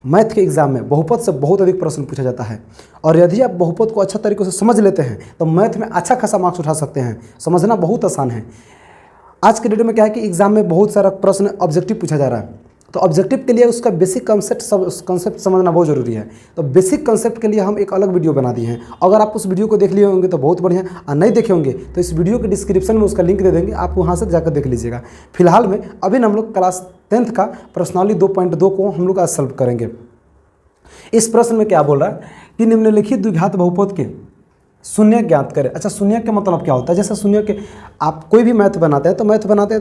Math के exam में बहुपद से बहुत अधिक प्रश्न पूछा जाता है और यदि आप बहुपद को अच्छा तरीके से समझ लेते हैं तो मैथ में अच्छा खासा मार्क्स उठा सकते हैं। समझना बहुत आसान है। आज के डेट में क्या है कि एग्जाम में बहुत सारा प्रश्न ऑब्जेक्टिव पूछा जा रहा है, तो ऑब्जेक्टिव के लिए उसका बेसिक कंसेप्ट समझना बहुत ज़रूरी है। तो बेसिक कंसेप्ट के लिए हम एक अलग वीडियो बना दिए हैं। अगर आप उस वीडियो को देख लिए होंगे तो बहुत बढ़िया, और नहीं देखे होंगे तो इस वीडियो के डिस्क्रिप्शन में उसका लिंक दे देंगे, आप वहाँ से जाकर देख लीजिएगा। फिलहाल में अभी हम लोग क्लास 10th का प्रश्नावली 2.2 को हम लोग आज सॉल्व करेंगे। इस प्रश्न में क्या बोल रहा है कि निम्नलिखित द्विघात बहुपद के शून्य ज्ञात करें। अच्छा, शून्य का मतलब क्या होता है? जैसे शून्य के आप कोई भी मैथ बनाते हैं तो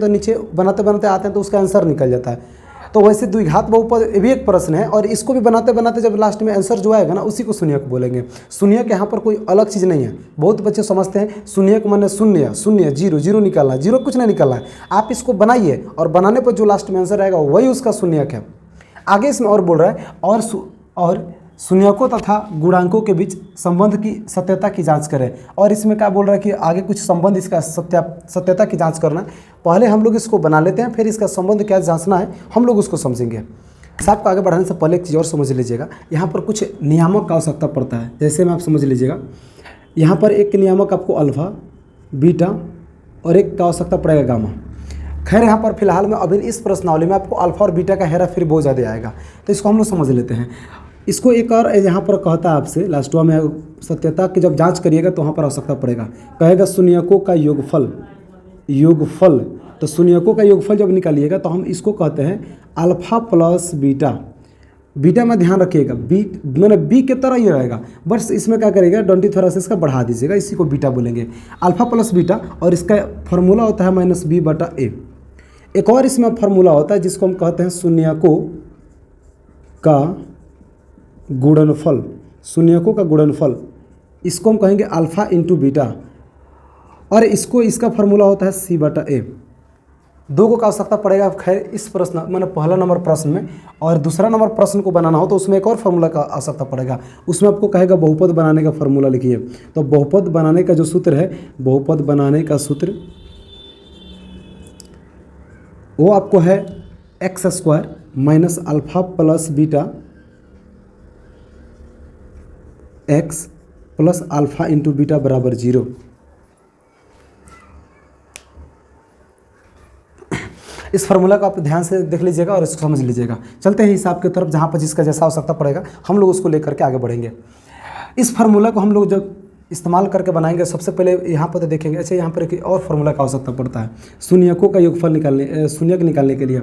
नीचे बनाते बनाते आते हैं तो उसका आंसर निकल जाता है। तो वैसे द्विघात बहुपद भी एक प्रश्न है और इसको भी बनाते बनाते जब लास्ट में आंसर जो आएगा ना उसी को शून्य को बोलेंगे। शून्य के यहाँ पर कोई अलग चीज़ नहीं है। बहुत बच्चे समझते हैं शून्य को माने शून्य शून्य जीरो जीरो निकालना, जीरो कुछ नहीं निकालना है। आप इसको बनाइए और बनाने पर जो लास्ट में आंसर आएगा वही उसका शून्यक है। आगे इसमें और बोल रहा है और शून्यकों तथा गुणांकों के बीच संबंध की सत्यता की जांच करें। और इसमें क्या बोल रहा है कि आगे कुछ संबंध इसका सत्यता की जांच करना है। पहले हम लोग इसको बना लेते हैं, फिर इसका संबंध क्या जांचना है हम लोग उसको समझेंगे। हिसाब को आगे बढ़ाने से पहले एक चीज़ और समझ लीजिएगा, यहाँ पर कुछ नियामक का आवश्यकता पड़ता है। जैसे में आप समझ लीजिएगा, यहाँ पर एक नियामक आपको अल्फा, बीटा और एक का आवश्यकता पड़ेगा गामा। खैर यहाँ पर फिलहाल में अभी इस प्रश्नावली में आपको अल्फा और बीटा का हेरा फेरी बहुत ज़्यादा आएगा, तो इसको हम लोग समझ लेते हैं। इसको एक और यहाँ पर कहता है आपसे लास्टवा में सत्यता की जब जांच करिएगा तो वहाँ पर आवश्यकता पड़ेगा, कहेगा शून्यकों का योगफल। तो शून्यकों का योगफल जब निकालिएगा तो हम इसको कहते हैं अल्फा प्लस बीटा। बीटा में ध्यान रखिएगा, मैंने बी के तरह ही रहेगा, बस इसमें क्या करेगा 20 थोड़ा सा इसका बढ़ा दीजिएगा, इसी को बीटा बोलेंगे। अल्फा प्लस बीटा और इसका फॉर्मूला होता है -b/a। एक और इसमें फार्मूला होता है जिसको हम कहते हैं शून्यकों का गुणनफल। शून्यकों का गुणनफल इसको हम कहेंगे अल्फा इंटू बीटा, और इसका फार्मूला होता है c/a। दो को का आवश्यकता पड़ेगा। खैर इस प्रश्न मैंने पहला नंबर प्रश्न में, और दूसरा नंबर प्रश्न को बनाना हो तो उसमें एक और फार्मूला का आवश्यकता पड़ेगा। उसमें आपको कहेगा बहुपद बनाने का फार्मूला लिखिए। तो बहुपद बनाने का जो सूत्र है, बहुपद बनाने का सूत्र वो आपको है x² minus alpha plus beta x plus alpha into beta बराबर 0। इस फार्मूला को आप ध्यान से देख लीजिएगा और इसको समझ लीजिएगा। चलते हैं हिसाब की तरफ, जहाँ पर जिसका जैसा आवश्यकता पड़ेगा हम लोग उसको लेकर के आगे बढ़ेंगे। इस फार्मूला को हम लोग जब इस्तेमाल करके बनाएंगे, सबसे पहले यहाँ पर तो देखेंगे। अच्छा, यहाँ पर एक और फार्मूला का आवश्यकता पड़ता है शून्यकों का योगफल निकालने, शून्यक निकालने के लिए।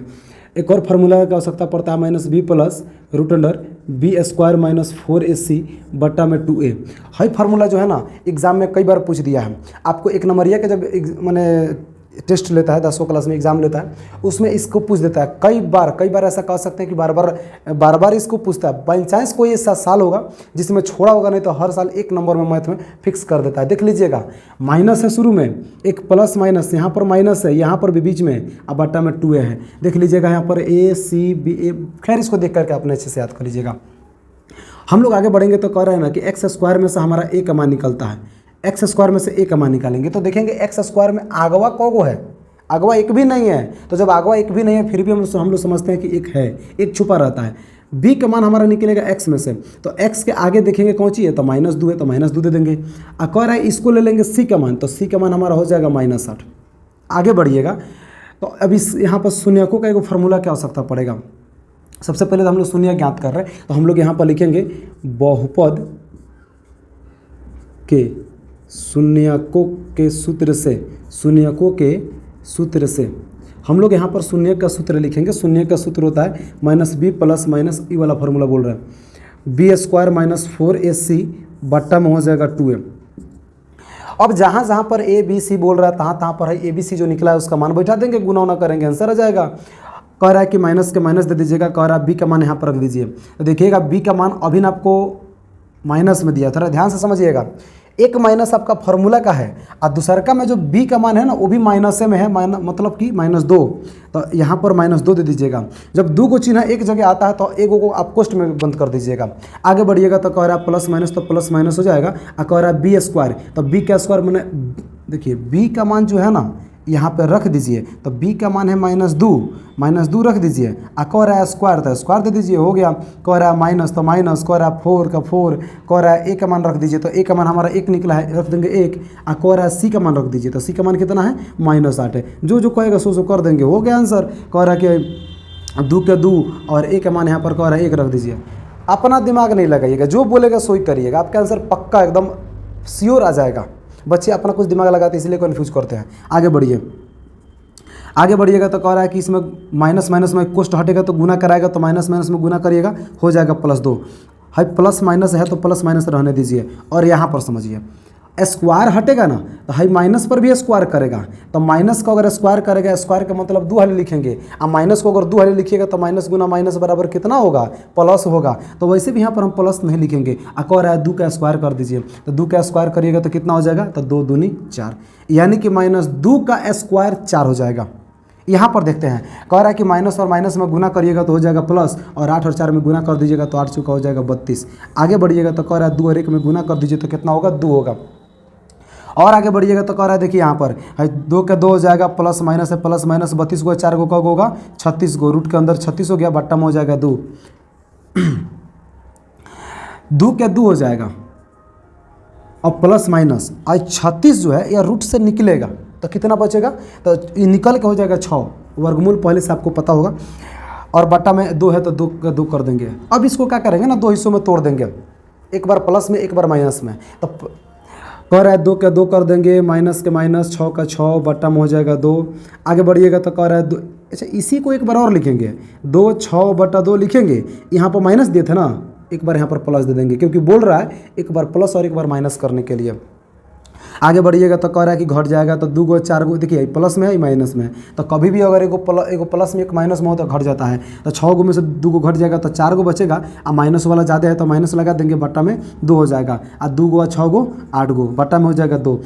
एक और फार्मूला का आवश्यकता पड़ता है -b plus √b² minus 4ac बट्टा में 2a। हाई फार्मूला जो है ना एग्जाम में कई बार पूछ दिया है आपको। एक नंबरिया का जब मैंने टेस्ट लेता है 10वीं क्लास में एग्जाम लेता है, उसमें इसको पूछ देता है कई बार ऐसा कह सकते हैं कि बार बार इसको पूछता है। बाई चांस कोई ऐसा साल होगा जिसमें छोड़ा होगा, नहीं तो हर साल एक नंबर में मैथ में फिक्स कर देता है। देख लीजिएगा, माइनस है शुरू में, एक प्लस माइनस, यहाँ पर माइनस है, यहाँ पर भी बीच में, अब बट्टा में 2a है। देख लीजिएगा यहाँ पर a, खैर इसको देख करके अपने अच्छे से याद कर लीजिएगा। हम लोग आगे बढ़ेंगे तो कह रहे हैं ना कि x² में से हमारा a का मान निकलता है। x² में से a का मान निकालेंगे तो देखेंगे x² में आगवा कौगो है, आगवा एक भी नहीं है। तो जब आगवा एक भी नहीं है फिर भी हम लोग समझते हैं कि एक है, एक छुपा रहता है। b का मान हमारा निकलेगा x में से, तो x के आगे देखेंगे कौन सी है तो -2 है, तो -2 दे देंगे। कह रहा है इसको ले लेंगे c का मान, तो c का मान हमारा हो जाएगा -8। आगे बढ़िएगा तो अब इस यहाँ पर शून्यकों का एक फार्मूला की आवश्यकता पड़ेगा। सबसे पहले तो हम लोग शून्य ज्ञात कर रहे हैं, तो हम लोग यहाँ पर लिखेंगे बहुपद के शून्यकों के सूत्र से हम लोग यहाँ पर शून्य का सूत्र लिखेंगे। शून्य का सूत्र होता है -b प्लस माइनस ई वाला फार्मूला बोल रहे हैं b² माइनस 4ac बट्टा में हो जाएगा 2a। अब जहाँ पर a b c बोल रहा है तहाँ पर है a b c जो निकला है उसका मान बैठा देंगे, गुना उना करेंगे, आंसर आ जाएगा। कह रहा है कि माइनस के माइनस दे दीजिएगा, कह रहा है b का मान यहाँ पर रख दीजिए। तो देखिएगा b का मान अभी ना आपको माइनस में दिया, थोड़ा ध्यान से समझिएगा। एक माइनस आपका फार्मूला का है और दूसरा का में जो b का मान है ना वो भी माइनस में है, मतलब कि -2। तो यहाँ पर -2 दे दीजिएगा। जब 2 को चिन्ह एक जगह आता है तो एक को आप कोष्ठ में बंद कर दीजिएगा। आगे बढ़िएगा तो कह रहा है प्लस माइनस, तो प्लस माइनस हो जाएगा। और कह रहा है b² तो b का स्क्वायर मैंने देखिए b का मान जो है ना यहाँ पे रख दीजिए, तो b का मान है -2 रख दीजिए। कह रहा है स्क्वायर, तो स्क्वायर दे दीजिए, हो गया। कह रहा है माइनस, तो माइनस। कह रहा है 4 का 4। कह रहा है a का मान रख दीजिए, तो a का मान हमारा 1 निकला है, रख देंगे 1। कह रहा है c का मान रख दीजिए, तो c का मान कितना है -8 है। जो जो कहेगा सो कर देंगे, हो गया आंसर। कह रहा है कि 2 के 2 और a का मान यहाँ पर कह रहा है 1 रख दीजिए। अपना दिमाग नहीं लगाइएगा, जो बोलेगा सो ही करिएगा, आपका आंसर पक्का एकदम श्योर आ जाएगा। बच्चे अपना कुछ दिमाग लगाते हैं इसलिए कन्फ्यूज करते हैं। आगे बढ़िए, आगे बढ़िएगा तो कह रहा है कि इसमें माइनस माइनस में कोष्ट हटेगा तो गुना कराएगा, तो माइनस माइनस में गुना करिएगा, हो जाएगा +2। है प्लस माइनस है तो प्लस माइनस रहने दीजिए। और यहाँ पर समझिए स्क्वायर हटेगा ना, तो हाई माइनस पर भी स्क्वायर करेगा, तो माइनस को अगर स्क्वायर करेगा, स्क्वायर का मतलब 2 हाली लिखेंगे, और माइनस को अगर 2 हाली लिखिएगा तो माइनस गुना माइनस बराबर कितना होगा, प्लस होगा। तो वैसे भी यहाँ पर हम प्लस नहीं लिखेंगे। कह रहा है 2 का स्क्वायर कर दीजिए, तो 2 का स्क्वायर करिएगा तो कितना हो जाएगा, तो 2 दूनी 4, यानी कि -2 का स्क्वायर 4 हो जाएगा। यहाँ पर देखते हैं, कह रहा है कि माइनस और माइनस में गुना करिएगा तो हो जाएगा प्लस, और 8 और 4 में गुना कर दीजिएगा तो 8 चौका हो जाएगा 32। आगे बढ़िएगा तो कह रहा है 2 और 1 में गुना कर दीजिए तो कितना होगा, 2 होगा। और आगे बढ़िएगा तो कह रहा है देखिए यहाँ पर 2 के 2 हो जाएगा, प्लस माइनस है, प्लस माइनस 32 को 4 को कब होगा 36 को, रूट के अंदर 36 हो गया, बट्टा में हो जाएगा 2। 2 के 2 हो जाएगा और प्लस माइनस आज 36 जो है यह रूट से निकलेगा तो कितना बचेगा, तो ये निकल के हो जाएगा 6। वर्गमूल पहले से आपको पता होगा। और बट्टा में 2 है तो 2 का 2 कर देंगे। अब इसको क्या करेंगे ना, 2 हिस्सों में तोड़ देंगे, एक बार प्लस में एक बार माइनस में। तो कह रहा है 2 के 2 कर देंगे, माइनस के माइनस, 6 का 6, बट्टा में हो जाएगा 2। आगे बढ़िएगा तो कह रहा है 2, अच्छा इसी को एक बार और लिखेंगे, 2 6 बट्टा 2 लिखेंगे। यहाँ पर माइनस दिए थे ना, एक बार यहाँ पर प्लस दे देंगे, क्योंकि बोल रहा है एक बार प्लस और एक बार माइनस करने के लिए। आगे बढ़िएगा तो कह रहा है कि घट जाएगा, तो 2 गो 4 गो, देखिए प्लस में है माइनस में, तो कभी भी अगर एगो प्लस में एक माइनस में हो तो घट जाता है। तो 6 गो में से 2 गो घट जाएगा तो 4 गो बचेगा, और माइनस वाला ज़्यादा है तो माइनस लगा देंगे, बट्टा में 2 हो जाएगा। और 2 गो 6 गो 8 गो, बट्टा में हो जाएगा 2।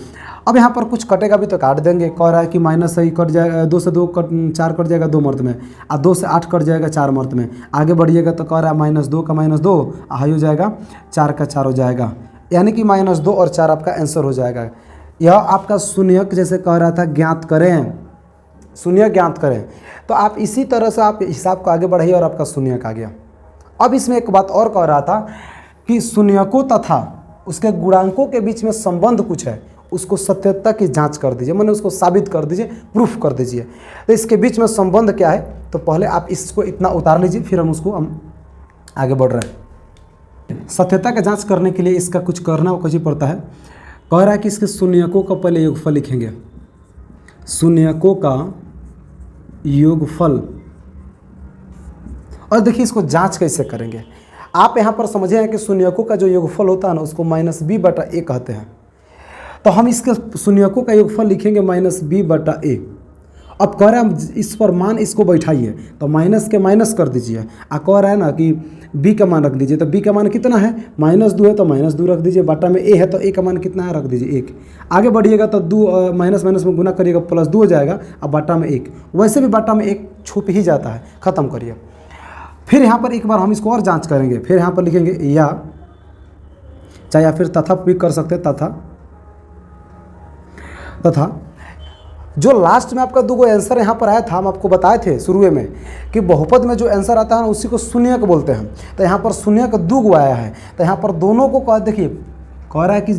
अब यहाँ पर कुछ कटेगा भी तो काट देंगे। कह रहा है कि माइनस से ही कट जाएगा, 2 से 2 4 कट जाएगा 2 मर्द में, और 2 से 8 कट जाएगा 4 मर्द में। आगे बढ़िएगा तो कह रहा है -2 का -2 हाई हो जाएगा, 4 का 4 हो जाएगा, यानी कि -2 और 4 आपका आंसर हो जाएगा। यह आपका शून्यक जैसे कह रहा था ज्ञात करें, शून्यक ज्ञात करें, तो आप इसी तरह से आप हिसाब को आगे बढ़ाइए और आपका शून्यक आ गया। अब इसमें एक बात और कह रहा था कि शून्यकों तथा उसके गुणांकों के बीच में संबंध कुछ है, उसको सत्यता की जांच कर दीजिए, मैंने उसको साबित कर दीजिए, प्रूफ कर दीजिए। तो इसके बीच में संबंध क्या है, तो पहले आप इसको इतना उतार लीजिए, फिर हम आगे बढ़ रहे हैं। सत्यता का जाँच करने के लिए इसका कुछ करना कुछ ही पड़ता है। कह रहा है कि इसके शून्यकों का पहले योगफल लिखेंगे, शून्यकों का योगफल। और देखिए इसको जांच कैसे करेंगे। आप यहाँ पर समझे हैं कि शून्यकों का जो योगफल होता है ना, उसको -b/a कहते हैं। तो हम इसके शून्यकों का योगफल लिखेंगे -b/a। अब कह रहा है इस पर मान इसको बैठाइए, तो माइनस के माइनस कर दीजिए। कह रहा है ना कि b का मान रख दीजिए, तो b का मान कितना है, -2 है तो -2 रख दीजिए, बट्टा में a है तो a का मान कितना है, रख दीजिए 1। आगे बढ़िएगा तो 2 माइनस माइनस में गुना करिएगा, +2 हो जाएगा, अब बट्टा में 1। वैसे भी बट्टा में 1 छुप ही जाता है, ख़त्म करिए। फिर यहाँ पर एक बार हम इसको और जाँच करेंगे, फिर यहाँ पर लिखेंगे या, चाहे या फिर तथा भी कर सकते हैं, तथा जो लास्ट में आपका 2 गो आंसर यहाँ पर आया था, हम आपको बताए थे शुरू में कि बहुपद में जो आंसर आता है ना उसी को शून्यक बोलते हैं। तो यहाँ पर शून्यक 2 गो आया है, तो यहाँ पर दोनों को कह देखिए, कह रहा है कि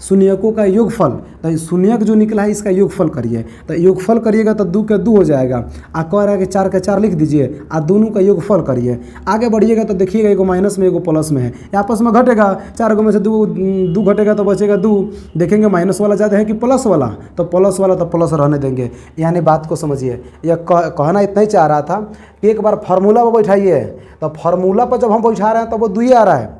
शून्यकों का योगफल, तो शून्यक जो निकला है इसका योगफल करिए, तो योगफल करिएगा तो 2 के 2 हो जाएगा। कह रहा है कि 4 के 4 लिख दीजिए, दोनों का योगफल करिए। आगे बढ़िएगा तो देखिएगा एगो माइनस में एगो प्लस में है, आपस में घटेगा, 4 गो में से 2 घटेगा तो बचेगा 2। देखेंगे माइनस वाला ज़्यादा है कि प्लस वाला, तो प्लस वाला तो प्लस रहने देंगे। यानी बात को समझिए, यह कहना इतना ही चाह रहा था कि एक बार फार्मूला पर बैठाइए, तो फार्मूला पर जब हम बैठा रहे हैं तो वो 2 ही आ रहा है,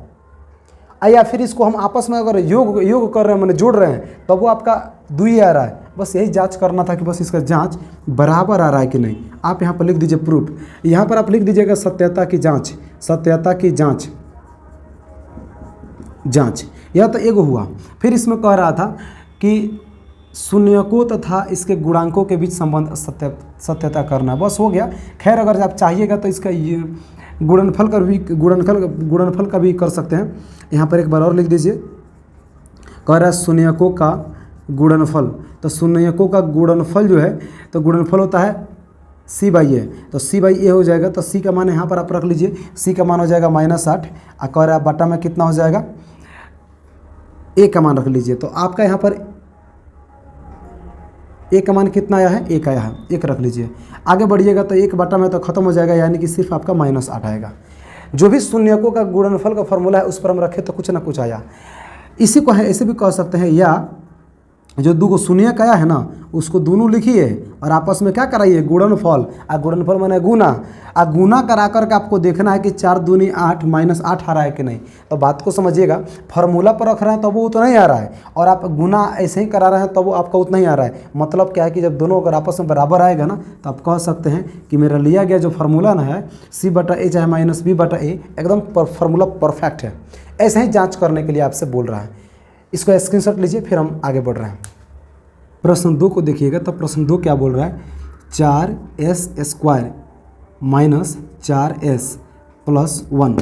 या फिर इसको हम आपस में अगर योग कर रहे हैं, मैंने जोड़ रहे हैं, तब वो आपका 2 ही आ रहा है। बस यही जांच करना था कि बस इसका जांच बराबर आ रहा है कि नहीं। आप यहाँ पर लिख दीजिए प्रूफ, यहाँ पर आप लिख दीजिएगा सत्यता की जांच, सत्यता की जांच, यह तो एगो हुआ। फिर इसमें कह रहा था कि शून्यकों तथा इसके गुणांकों के बीच संबंध सत्यता करना, बस हो गया। खैर अगर आप चाहिएगा तो इसका ये गुणनफल का भी कर सकते हैं। यहाँ पर एक बार और लिख दीजिए, कह रहा है शून्यकों का गुणनफल, तो शून्यकों का गुणनफल जो है तो गुणनफल होता है c/a, तो c/a हो जाएगा। तो c का मान यहाँ पर आप रख लीजिए, c का मान हो जाएगा -8 और बटा में कितना हो जाएगा, a का मान रख लीजिए। तो आपका यहाँ पर a का मान कितना आया है, 1 आया है, 1 रख लीजिए। आगे बढ़िएगा तो 1 बटा में तो खत्म हो जाएगा, यानी कि सिर्फ आपका -8 आएगा। जो भी शून्यकों का गुणनफल का फॉर्मूला है उस पर हम रखें तो कुछ ना कुछ आया। इसी को है ऐसे भी कह सकते हैं, या जो दो शून्यक आया है ना उसको दोनों लिखिए और आपस में क्या कराइए, गुणनफल। गुणनफल माने गुना, गुना करा करके आपको देखना है कि 4 दूनी 8 -8 आ रहा है कि नहीं। तो बात को समझिएगा, फार्मूला पर रख रहे हैं तब वो उतना ही आ रहा है, और आप गुना ऐसे ही करा रहे हैं तब वो आपका उतना ही आ रहा है। मतलब क्या है कि जब दोनों अगर आपस में बराबर आएगा ना तो आप कह सकते हैं कि मेरा लिया गया जो फार्मूला ना है c/a चाहे -b/a एकदम फार्मूला परफेक्ट है। ऐसे ही जाँच करने के लिए आपसे बोल रहा है। इसको स्क्रीनशॉट लीजिए, फिर हम आगे बढ़ रहे हैं। प्रश्न 2 को देखिएगा, तो प्रश्न 2 क्या बोल रहा है, 4s² - 4s + 1।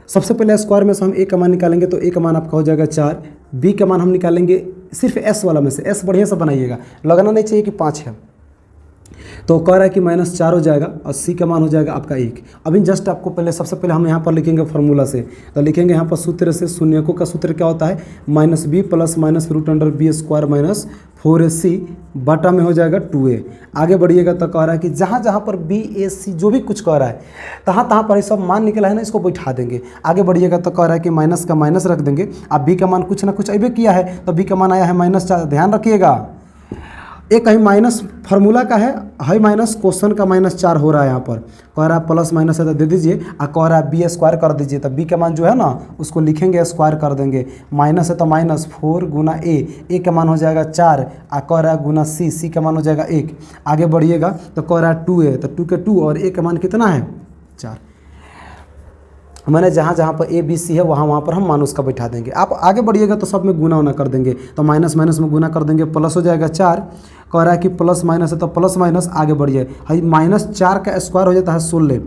सबसे पहले स्क्वायर में से हम a का मान निकालेंगे, तो a का मान आपका हो जाएगा 4, b का मान हम निकालेंगे सिर्फ s वाला में से, s बढ़िया से बनाइएगा, लगना नहीं चाहिए कि 5 है। तो कह रहा है कि -4 हो जाएगा और c का मान हो जाएगा आपका 1। अभी जस्ट आपको पहले सबसे पहले हम यहाँ पर लिखेंगे फार्मूला से, तो लिखेंगे यहाँ पर सूत्र से, शून्यकों का सूत्र क्या होता है, -b + -√b² - 4ac बटा में हो जाएगा 2a। आगे बढ़िएगा तो कह रहा है कि जहाँ जहाँ पर b a c जो भी कुछ कह रहा है तहाँ तहाँ पर ये सब मान निकला है ना, इसको बैठा देंगे। आगे बढ़िएगा तो कह रहा है कि माइनस का माइनस रख देंगे। अब b का मान कुछ ना कुछ अभी किया है, तो b का मान आया है -4। ध्यान रखिएगा, एक कहीं माइनस फार्मूला का है माइनस, क्वेश्चन का -4 हो रहा है। यहाँ पर कह रहा है प्लस माइनस है तो दे दीजिए, और कह रहा है b² कर दीजिए, तो b का मान जो है ना उसको लिखेंगे स्क्वायर कर देंगे। माइनस है तो -4 गुना a का मान हो जाएगा 4, और कह रहा है गुना c का मान हो जाएगा 1। आगे बढ़िएगा तो कह रहा है 2a, तो 2 के 2 और a का मान कितना है 4। मैंने जहाँ जहाँ पर a b c है वहाँ पर हम मान उसका बैठा देंगे। आप आगे बढ़िएगा तो सब में गुना कर देंगे, तो माइनस माइनस में गुना कर देंगे, प्लस हो जाएगा 4। कह रहा है कि प्लस माइनस है तो प्लस माइनस आगे बढ़िए, भाई -4 का स्क्वायर हो जाता है 16।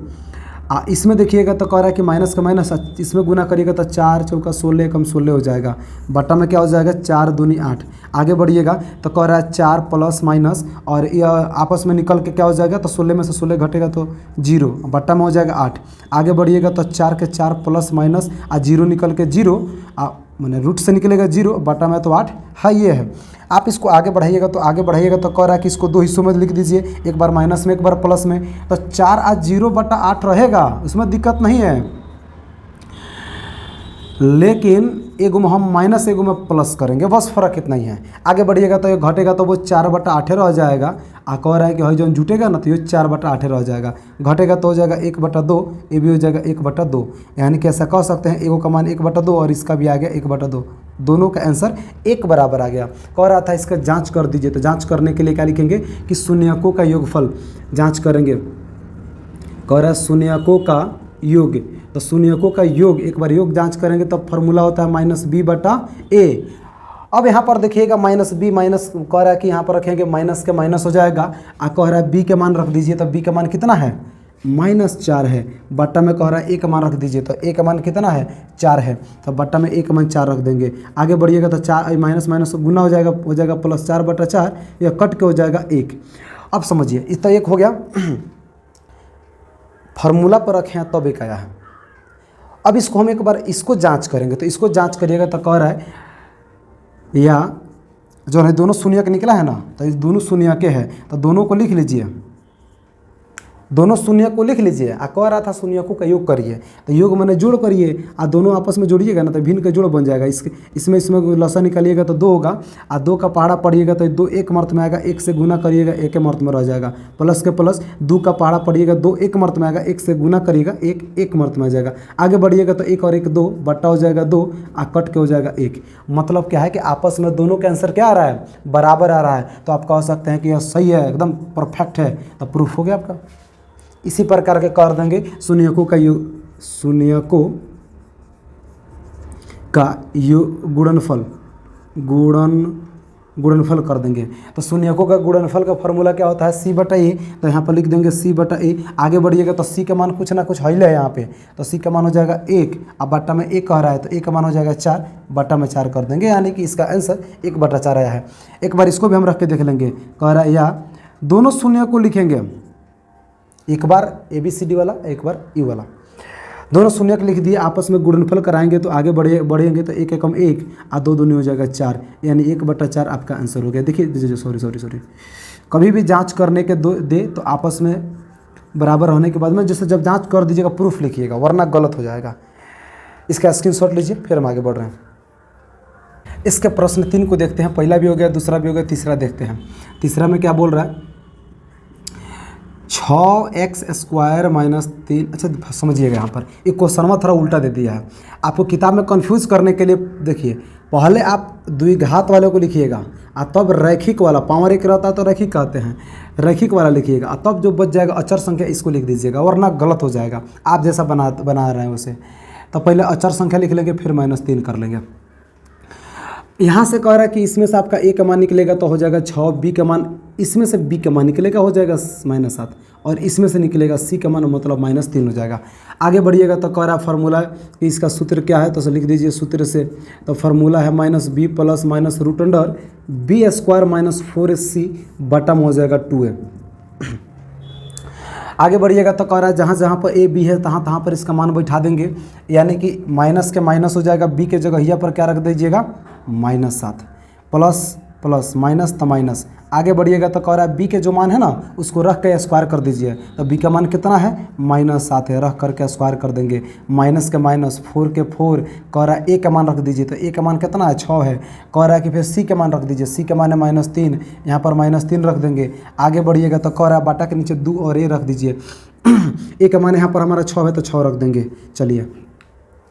इसमें देखिएगा तो कह रहा है कि माइनस का माइनस इसमें गुना करिएगा तो 4 चौका 16 कम 16 हो जाएगा, बटा में क्या हो जाएगा 4 दूनी 8। आगे बढ़िएगा तो कह रहा है 4 प्लस माइनस और यह आपस में निकल के क्या हो जाएगा, तो 16 में से 16 घटेगा तो 0, बटा में हो जाएगा 8। आगे बढ़िएगा तो 4 के 4 प्लस माइनस 0 निकल के 0, मैंने रूट से निकलेगा 0, बटा में तो 8 है। ये है, आप इसको आगे बढ़ाइएगा तो कह रहा है कि इसको 2 हिस्सों में लिख दीजिए, एक बार माइनस में एक बार प्लस में, तो 4 और 0/8 रहेगा, उसमें दिक्कत नहीं है। लेकिन एगो में हम माइनस एगो में प्लस करेंगे, बस फर्क इतना ही है। आगे बढ़िएगा तो ये घटेगा तो वो 4/8 रह जाएगा, कह रहा है कि जो जुटेगा ना तो ये 4/8 रह जाएगा, घटेगा तो हो जाएगा 1/2, ये भी हो जाएगा 1/2। यानी कि ऐसा कह सकते हैं एगो का मान 1/2 और इसका भी आ गया 1/2, दोनों का आंसर एक बराबर आ गया। कह रहा था इसका जांच कर दीजिए, तो जांच करने के लिए क्या लिखेंगे कि शून्यकों का योगफल जांच करेंगे। कह रहा है शून्यकों का योग, तो शून्यकों का योग एक बार योग जांच करेंगे तब फार्मूला होता है -b/a। अब यहाँ पर देखिएगा -b माइनस कह रहा है कि यहाँ पर रखेंगे माइनस के माइनस हो जाएगा, कह रहा है b के मान रख दीजिए, तो b का मान कितना है -4 है, बट्टा में कह रहा है a का मान रख दीजिए, तो a का मान कितना है 4 है, तो बट्टा में a का मान 4 रख देंगे। आगे बढ़िएगा तो 4 माइनस माइनस गुना हो जाएगा +4/4, यह कट के हो जाएगा 1। अब समझिए इस तो एक हो गया, फार्मूला पर रखे हैं तब एक आया है। अब इसको हम एक बार इसको जांच करेंगे, तो इसको जांच करिएगा तो कह रहा है या जो है दोनों शून्य के निकला है ना, तो इस दोनों शून्य के है तो दोनों को लिख लीजिए, दोनों शून्य को लिख लीजिए। कह रहा था शून्यकों का योग करिए, तो योग मैंने जोड़ करिए, दोनों आपस में जोड़िएगा ना तो भिन्न का जोड़ बन जाएगा। इसमें लसा निकालिएगा तो 2 होगा, 2 का पहाड़ा पढ़िएगा तो 2 एक मर्त में आएगा, 1 से गुना करिएगा 1 मर्त में रह जाएगा, प्लस के प्लस 2 का पहाड़ा पढ़िएगा 2 एक मर्त में आएगा, 1 से गुना करिएगा 1 एक मर्त में आ जाएगा। आगे बढ़िएगा तो 1 और 1 2, बट्टा हो जाएगा 2, कट के हो जाएगा 1। मतलब क्या है कि आपस में दोनों का आंसर क्या आ रहा है, बराबर आ रहा है। तो आप कह सकते हैं कि यह सही है, एकदम परफेक्ट है, तो प्रूफ हो गया आपका। इसी प्रकार के कर देंगे शून्यकों का गुणनफल गुणनफल कर देंगे। तो शून्यकों का गुणनफल का फॉर्मूला क्या होता है, सी बटा ए। तो यहाँ पर लिख देंगे सी बटा ए। आगे बढ़िएगा तो सी का मान कुछ ना कुछ है यहाँ पे, तो सी का मान हो जाएगा 1। अब बट्टा में 1 कह रहा है तो ए का मान हो जाएगा 4, बट्टा में 4 कर देंगे, यानी कि इसका आंसर 1/4 आया है। एक बार इसको भी हम रख के देख लेंगे। कह रहा है या दोनों शून्य को लिखेंगे, एक बार ABCD वाला, एक बार ई वाला, दोनों शून्य लिख दिए, आपस में गुणनफल कराएंगे तो आगे बढ़ेंगे तो 1 एकम 1 और 2 दूनी हो जाएगा 4, यानी 1/4 आपका आंसर हो गया। देखिए सॉरी, कभी भी जांच करने के दे तो आपस में बराबर होने के बाद में जैसे जब जांच कर दीजिएगा प्रूफ लिखिएगा, वरना गलत हो जाएगा। इसका स्क्रीनशॉट लीजिए, फिर हम आगे बढ़ रहे हैं। इसके प्रश्न 3 को देखते हैं। पहला भी हो गया, दूसरा भी हो गया, तीसरा देखते हैं। तीसरा में क्या बोल रहा है, 6x² - 3। अच्छा समझिएगा, यहाँ पर एक क्वेश्चन थोड़ा उल्टा दे दिया है आपको किताब में कंफ्यूज करने के लिए। देखिए पहले आप द्विघात वाले को लिखिएगा और तब रैखिक वाला, पावर एक रहता है तो रैखिक कहते हैं, रैखिक वाला लिखिएगा और तब जो बच जाएगा अचर संख्या इसको लिख दीजिएगा, वरना गलत हो जाएगा। आप जैसा बना रहे हैं उसे, तो पहले अचर संख्या लिख लेंगे, फिर -3 कर लेंगे। यहाँ से कह रहा है कि इसमें से आपका ए का मान निकलेगा तो हो जाएगा 6, बी का मान, इसमें से बी का मान निकलेगा हो जाएगा -7, और इसमें से निकलेगा सी का मान, मतलब -3 हो जाएगा। आगे बढ़िएगा तो कह रहा है फार्मूला कि इसका सूत्र क्या है, तो लिख दीजिए सूत्र से। तो फार्मूला है -b + -√b² - 4ac बटा में हो जाएगा 2a। आगे बढ़िएगा तो कह रहा है जहाँ जहाँ पर ए बी है तहाँ तहाँ पर इसका मान बैठा देंगे, यानी कि माइनस के माइनस हो जाएगा, बी के जगह यहाँ पर क्या रख दीजिएगा -7, प्लस माइनस तो माइनस। आगे बढ़िएगा तो कह रहा है बी के जो मान है ना उसको रख के स्क्वायर कर दीजिए। तो बी का मान कितना है, -7 है, रख करके स्क्वायर कर देंगे। माइनस के माइनस, 4 के 4, कह रहा है ए का मान रख दीजिए। तो ए का मान कितना है, 6 है। कह रहा है कि फिर सी का मान रख दीजिए, सी का मान है -3, यहाँ पर -3 रख देंगे। आगे बढ़िएगा तो कह रहा है बाटा के नीचे 2 और ए रख दीजिए। ए का मान यहाँ पर हमारा 6 है तो 6 रख देंगे। चलिए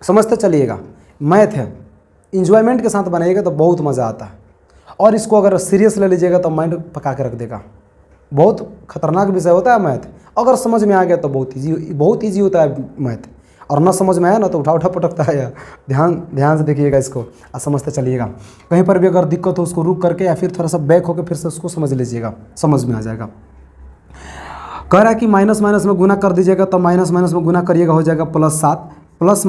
समझते चलिएगा, मैथ है, इंजॉयमेंट के साथ बनाइएगा तो बहुत मज़ा आता है, और इसको अगर सीरियस ले लीजिएगा तो माइंड पका के रख देगा। बहुत खतरनाक विषय होता है मैथ, अगर समझ में आ गया तो बहुत ईजी होता है मैथ, और ना समझ में आया ना तो उठा पटकता है। या ध्यान से देखिएगा इसको और समझते चलिएगा। कहीं पर भी अगर दिक्कत हो उसको रुक करके या फिर थोड़ा सा बैक होकर फिर से उसको समझ लीजिएगा, समझ में आ जाएगा। कह रहा है कि माइनस में गुना कर दीजिएगा, तो माइनस में गुना करिएगा हो जाएगा +7, प्लस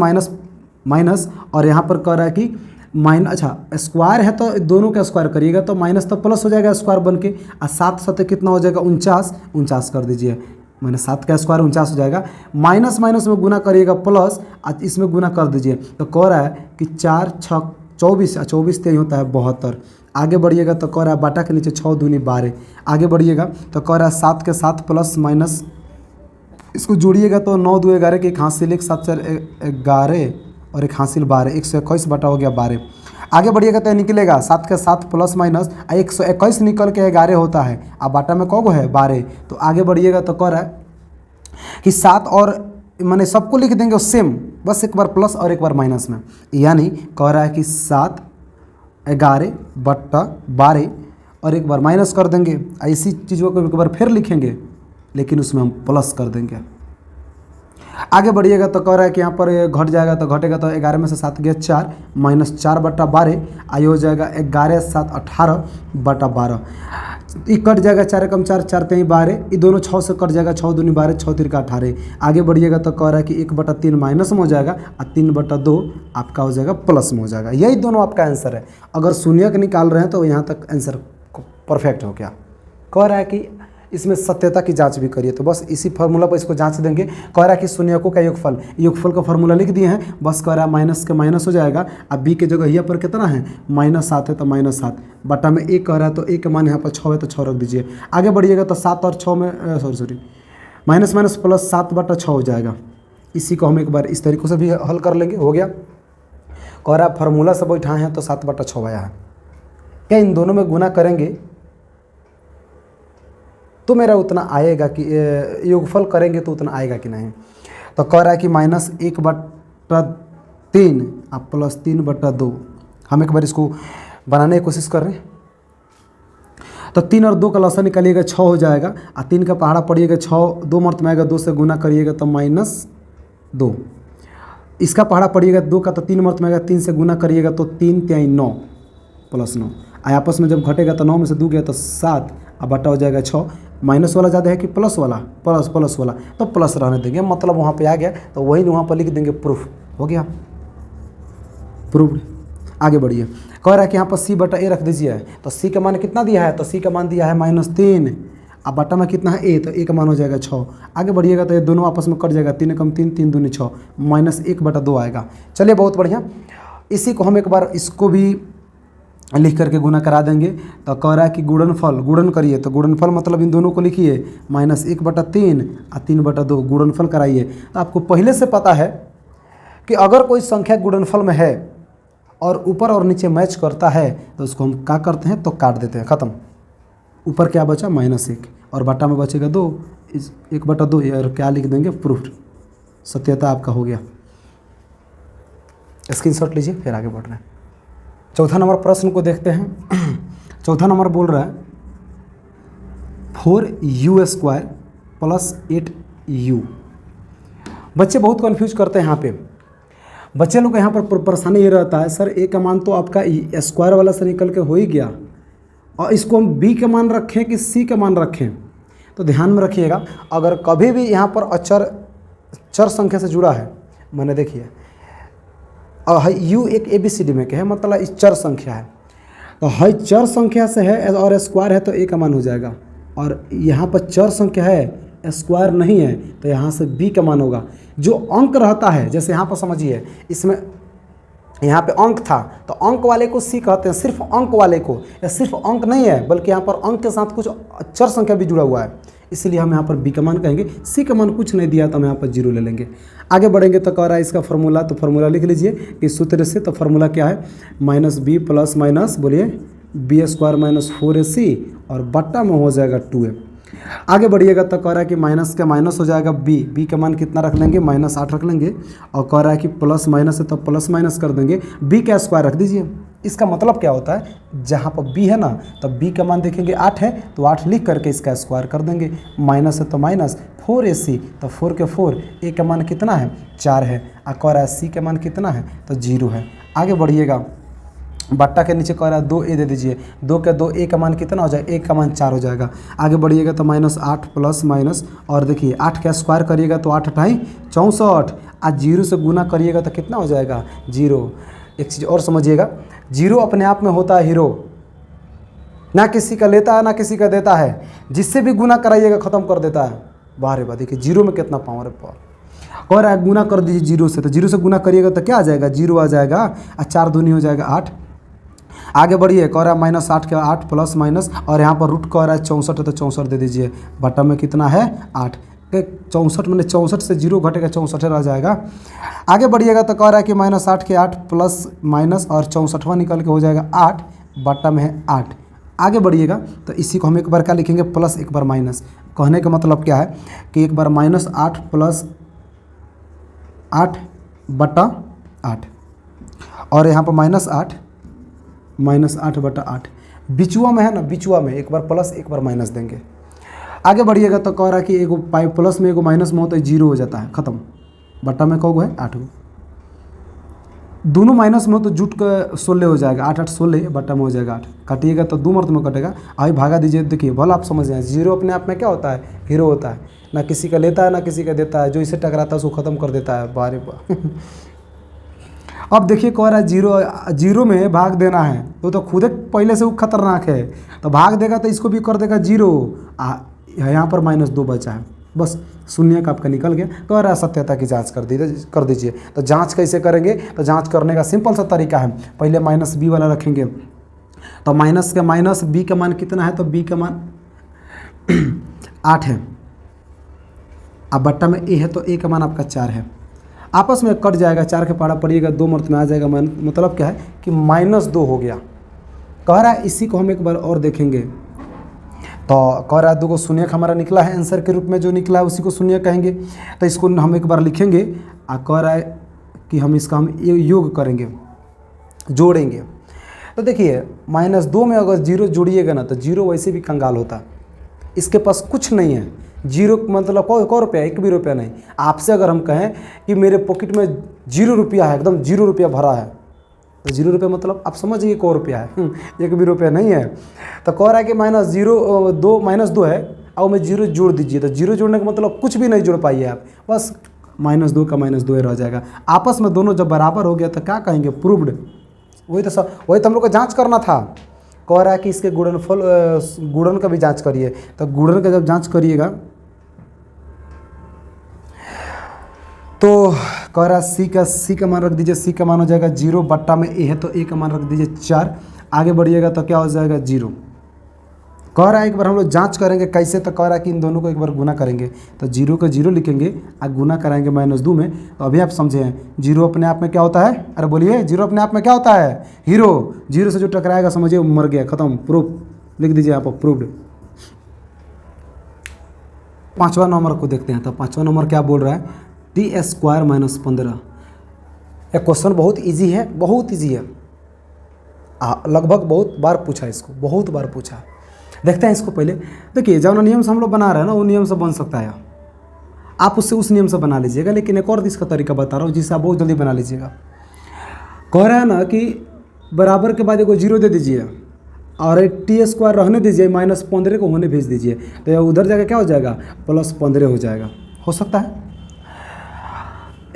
माइनस, और यहाँ पर कह रहा है कि अच्छा स्क्वायर है तो दोनों का स्क्वायर करिएगा तो माइनस तो प्लस हो जाएगा स्क्वायर बन के, और 7 कितना हो जाएगा 49 कर दीजिए, मैंने 7 का स्क्वायर 49 हो जाएगा। माइनस में गुना करिएगा प्लस, इसमें गुना कर दीजिए। तो कह रहा है कि 4 6 24, 24 3 होता है 72। आगे बढ़िएगा तो कह रहा है बाटा के नीचे 6 दूनी 12। आगे बढ़िएगा तो कह रहा है 7 के 7 प्लस माइनस, इसको जोड़िएगा तो 9 2 11 के, एक हासिल 1 7 4 11 और एक हासिल 12, 121 बटा हो गया 12। आगे बढ़िएगा तो निकलेगा 7 के 7 प्लस माइनस 121 निकल के 11 होता है, अब बाटा में कौन है 12। तो आगे बढ़िएगा तो कह रहा है कि 7 और मैंने सबको लिख देंगे सेम, बस एक बार प्लस और एक बार माइनस में, यानी कह रहा है कि 7 11 बटा 12 और एक बार माइनस कर देंगे। ऐसी चीज़ों को एक बार फिर लिखेंगे लेकिन उसमें हम प्लस कर देंगे। आगे बढ़िएगा तो कह रहा है कि यहाँ पर घट जाएगा तो घटेगा तो 11 में से 7 गया 4, -4 बटा 12, आगे हो जाएगा 11 7 18 बटा 12। ये कट जाएगा 4 कम 4 4 3 12, ये दोनों 6 से कट जाएगा, 6 दूनी 12 6 3 18। आगे बढ़िएगा तो कह रहा है कि 1/3 माइनस में हो जाएगा और 3/2 आपका हो जाएगा प्लस में हो जाएगा। यही दोनों आपका आंसर है। अगर शून्य निकाल रहे हैं तो यहाँ तक आंसर परफेक्ट हो गया। कह रहा है कि इसमें सत्यता की जांच भी करिए, तो बस इसी फार्मूला पर इसको जांच देंगे। कह रहा है कि शून्यकों का योगफल का फार्मूला लिख दिए हैं, बस कह रहा है माइनस के माइनस हो जाएगा। अब बी के जगह यहाँ पर कितना है -7 है तो -7 बटा में 1 कह रहा है तो 1 के मान यहाँ पर 6 है तो 6 रख दीजिए। आगे बढ़िएगा तो 7 और 6 में सॉरी माइनस प्लस 7 बटा 6 हो जाएगा। इसी को हम एक बार इस तरीके से भी हल कर लेंगे, हो गया। कह रहा है फार्मूला से बैठाए हैं तो 7 बटा 6 आया है। क्या इन दोनों में गुना करेंगे तो मेरा उतना आएगा कि योगफल करेंगे तो उतना आएगा कि नहीं। तो कह रहा है कि -1/3 आप प्लस 3/2। हम एक बार इसको बनाने की कोशिश कर रहे हैं। तो 3 और 2 का लसा निकालिएगा 6 हो जाएगा, और 3 का पहाड़ा पड़िएगा 6 2 मर्त में आएगा, 2 से गुना करिएगा तो -2। इसका पहाड़ा पड़िएगा 2 का तो 3 मर्त में आएगा, 3 से गुना करिएगा तो 3 3 9 +9। आपस में जब घटेगा तो 9 में से 2 गया तो 7, अब बटा हो जाएगा 6। माइनस वाला ज़्यादा है कि प्लस वाला? प्लस वाला, तो प्लस रहने देंगे, मतलब वहाँ पे आ गया तो वही वहाँ पर लिख देंगे प्रूफ। हो गया, प्रूफ्ड। आगे बढ़िए, कह रहा है कि यहाँ पर सी बटा ए रख दीजिए, तो सी का मान कितना दिया है? तो सी का मान दिया है -3, अब बटा में कितना है? ए, तो ए का मान हो जाएगा 6। आगे बढ़िएगा तो ये दोनों आपस में कट जाएगा, 3 कम 3, 3 दूनी 6, -1/2 आएगा। चलिए बहुत बढ़िया, इसी को हम एक बार इसको भी लिख करके गुना करा देंगे। तो कह रहा है कि गुणन करिए, तो गुणनफल मतलब इन दोनों को लिखिए, -1/3 और 3/2 गुणनफल कराइए। तो आपको पहले से पता है कि अगर कोई संख्या गुणनफल में है और ऊपर और नीचे मैच करता है तो उसको हम क्या करते हैं? तो काट देते हैं, ख़त्म। ऊपर क्या बचा? -1 और बटा में बचेगा 2, 1/2 और क्या लिख देंगे? प्रूफ्ड। सत्यता आपका हो गया। स्क्रीनशॉट लीजिए, फिर आगे बढ़ रहे हैं। चौथा नंबर प्रश्न को देखते हैं। चौथा नंबर बोल रहा है 4u² + 8u। बच्चे बहुत कंफ्यूज करते हैं यहाँ पे। बच्चे लोग को यहाँ पर परेशानी ये रहता है, सर ए का मान तो आपका स्क्वायर वाला से निकल के हो ही गया, और इसको हम बी का मान रखें कि सी का मान रखें? तो ध्यान में रखिएगा, अगर कभी भी यहाँ पर चर संख्या से जुड़ा है, मैंने देखिए यू एक ABCD में के है, मतलब इस चर संख्या है, तो है चर संख्या से है और स्क्वायर है तो ए का मान हो जाएगा, और यहाँ पर चर संख्या है स्क्वायर नहीं है तो यहाँ से बी का मान होगा। जो अंक रहता है, जैसे यहाँ पर समझिए, इसमें यहाँ पे अंक था तो अंक वाले को सी कहते हैं, सिर्फ अंक वाले को। या सिर्फ अंक नहीं है बल्कि यहाँ पर अंक के साथ कुछ चर संख्या भी जुड़ा हुआ है, इसलिए हम यहाँ पर बी का मान कहेंगे। सी का मान कुछ नहीं दिया तो हम यहाँ पर 0 ले लेंगे। आगे बढ़ेंगे तो कह रहा है इसका फार्मूला, तो फार्मूला लिख लीजिए कि सूत्र से। तो फार्मूला क्या है? -b + माइनस बोलिए b² - 4ac और बट्टा में हो जाएगा 2a। आगे बढ़िएगा तो कह रहा है कि माइनस का माइनस हो जाएगा b का मान कितना रख लेंगे? -8 रख लेंगे, और कह रहा है कि प्लस माइनस है तो प्लस माइनस कर देंगे, b का स्क्वायर रख दीजिए। इसका मतलब क्या होता है? जहाँ पर b है ना, तो b का मान देखेंगे 8 है तो 8 लिख करके इसका स्क्वायर कर देंगे। माइनस है तो माइनस, 4ac तो 4 के 4, a का मान कितना है? 4 है, और कह रहा है c का मान कितना है? तो 0 है। आगे बढ़िएगा, बट्टा के नीचे कह रहा है 2a दे दीजिए, 2 के 2, a का मान कितना हो जाएगा? a का मान 4 हो जाएगा। आगे बढ़िएगा तो -8 प्लस माइनस, और देखिए 8 का स्क्वायर करिएगा तो 8 × 64, आज 0 से गुना करिएगा तो कितना हो जाएगा? 0। एक चीज़ और समझिएगा, 0 अपने आप में होता है हीरो, ना किसी का लेता है ना किसी का देता है, जिससे भी गुना कराइएगा ख़त्म कर देता है। बाहर बात देखिए 0 में कितना पावर है, पावर। और आप गुना कर दीजिए 0 से, तो 0 से गुना करिएगा तो क्या आ जाएगा? 0 आ जाएगा, और 4 दूनी हो जाएगा 8। आगे बढ़िए, कह रहा है -8 के 8 प्लस माइनस, और यहाँ पर रूट कह रहा है 64 है तो 64 दे दीजिए। बटा में कितना है? 8 के 64, मैंने 64 से 0 घटेगा 64 रह जाएगा। आगे बढ़िएगा तो कह रहा है कि -8 के 8 प्लस माइनस और 64वां निकल के हो जाएगा 8, बटा में है 8। आगे बढ़िएगा तो इसी को हम एक बार क्या लिखेंगे? प्लस एक बार माइनस। कहने का मतलब क्या है कि एक बार -8 प्लस 8 बटा 8, और यहाँ पर -8 बटा 8 बिचुआ में है ना, बिचुआ में एक बार प्लस एक बार माइनस देंगे। आगे बढ़िएगा तो कह रहा है कि एगो प्लस में एगो माइनस में हो तो 0 हो जाता है, ख़त्म। बटा में कौगो है? 8 गो। दोनों माइनस में हो तो जुट का 16 हो जाएगा, 8 8 16, बटा में हो जाएगा 8। काटिएगा तो 2 मर्द में कटेगा, आई भागा दीजिए। देखिए भला आप समझ जाए, 0 अपने आप में क्या होता है? हीरो होता है, ना किसी का लेता है ना किसी का देता है, जो इसे टकराता है उसको ख़त्म कर देता है। बारे बा अब देखिए कह रहा है 0 में भाग देना है, तो खुद पहले से वो खतरनाक है, तो भाग देगा तो इसको भी कर देगा 0। यहाँ पर -2 बचा है, बस शून्य का आपका निकल गया। कह रहा है सत्यता की जांच कर दीजिए। तो जांच कैसे करेंगे? तो जांच करने का सिंपल सा तरीका है, पहले -b वाला रखेंगे, तो माइनस के माइनस b का मान कितना है? तो b का मान 8 है, अब बट्टा में a है तो a का मान आपका 4 है। आपस में कट जाएगा, 4 के पारा पड़िएगा 2 मर्त में आ जाएगा, मतलब क्या है कि -2 हो गया। कह रहा है इसी को हम एक बार और देखेंगे, तो कह रहा है 2 को शून्य हमारा निकला है, आंसर के रूप में जो निकला है उसी को शून्य कहेंगे। तो इसको हम एक बार लिखेंगे, कह रहा है कि हम इसका हम योग करेंगे, जोड़ेंगे। तो देखिए -2 में अगर 0 जोड़िएगा ना तो 0 वैसे भी कंगाल होता है, इसके पास कुछ नहीं है। 0 मतलब को रुपया, 1 भी रुपया नहीं। आपसे अगर हम कहें कि मेरे पॉकेट में 0 रुपया है, एकदम 0 रुपया भरा है, तो 0 रुपये मतलब आप समझिए को रुपया है, 1 भी रुपया नहीं है। तो कह रहा है कि -2 है और में 0 जोड़ दीजिए। तो 0 जोड़ने का मतलब कुछ भी नहीं जोड़ पाइए आप, बस -2 का -2 रह जाएगा। आपस में दोनों जब बराबर हो गया तो क्या कहेंगे, प्रूव्ड। वही तो हम लोग को जांच करना था। कह रहा है कि इसके गुणन का भी जांच करिए। तो गुणन का जब जांच करिएगा तो कह रहा है सी का मान रख दीजिए। सी का मान हो जाएगा 0 बट्टा में ए है तो ए का मान रख दीजिए 4। आगे बढ़िएगा तो क्या हो जाएगा 0। कह रहा है एक बार हम लोग जांच करेंगे कैसे, तो कह रहा है कि इन दोनों को एक बार गुना करेंगे। तो 0 को 0 लिखेंगे और गुना कराएंगे -2 में। तो अभी आप समझे हैं 0 अपने आप में क्या होता है, अरे बोलिए 0 अपने आप में क्या होता है, हीरो। 0 से जो टकराएगा समझिए मर गया, खत्म, प्रूफ लिख दीजिए यहाँ पर, प्रूव्ड। 5वां नंबर को देखते हैं। तो 5वां नंबर क्या बोल रहा है, t² - 15। यह क्वेश्चन बहुत ईजी है, बहुत ईजी है। लगभग बहुत बार पूछा इसको, बहुत बार पूछा। देखते हैं इसको पहले। देखिए जब नियम से हम लोग बना रहे हैं ना, वो नियम से बन सकता है, आप उससे उस नियम से बना लीजिएगा। लेकिन एक और इसका तरीका बता रहा हूँ जिससे आप बहुत जल्दी बना लीजिएगा। कह रहा है ना कि बराबर के बाद एगो 0 दे दीजिए और t² रहने दीजिए, -15 को होने भेज दीजिए। तो यह उधर जाकर क्या हो जाएगा, +15 हो जाएगा। हो सकता है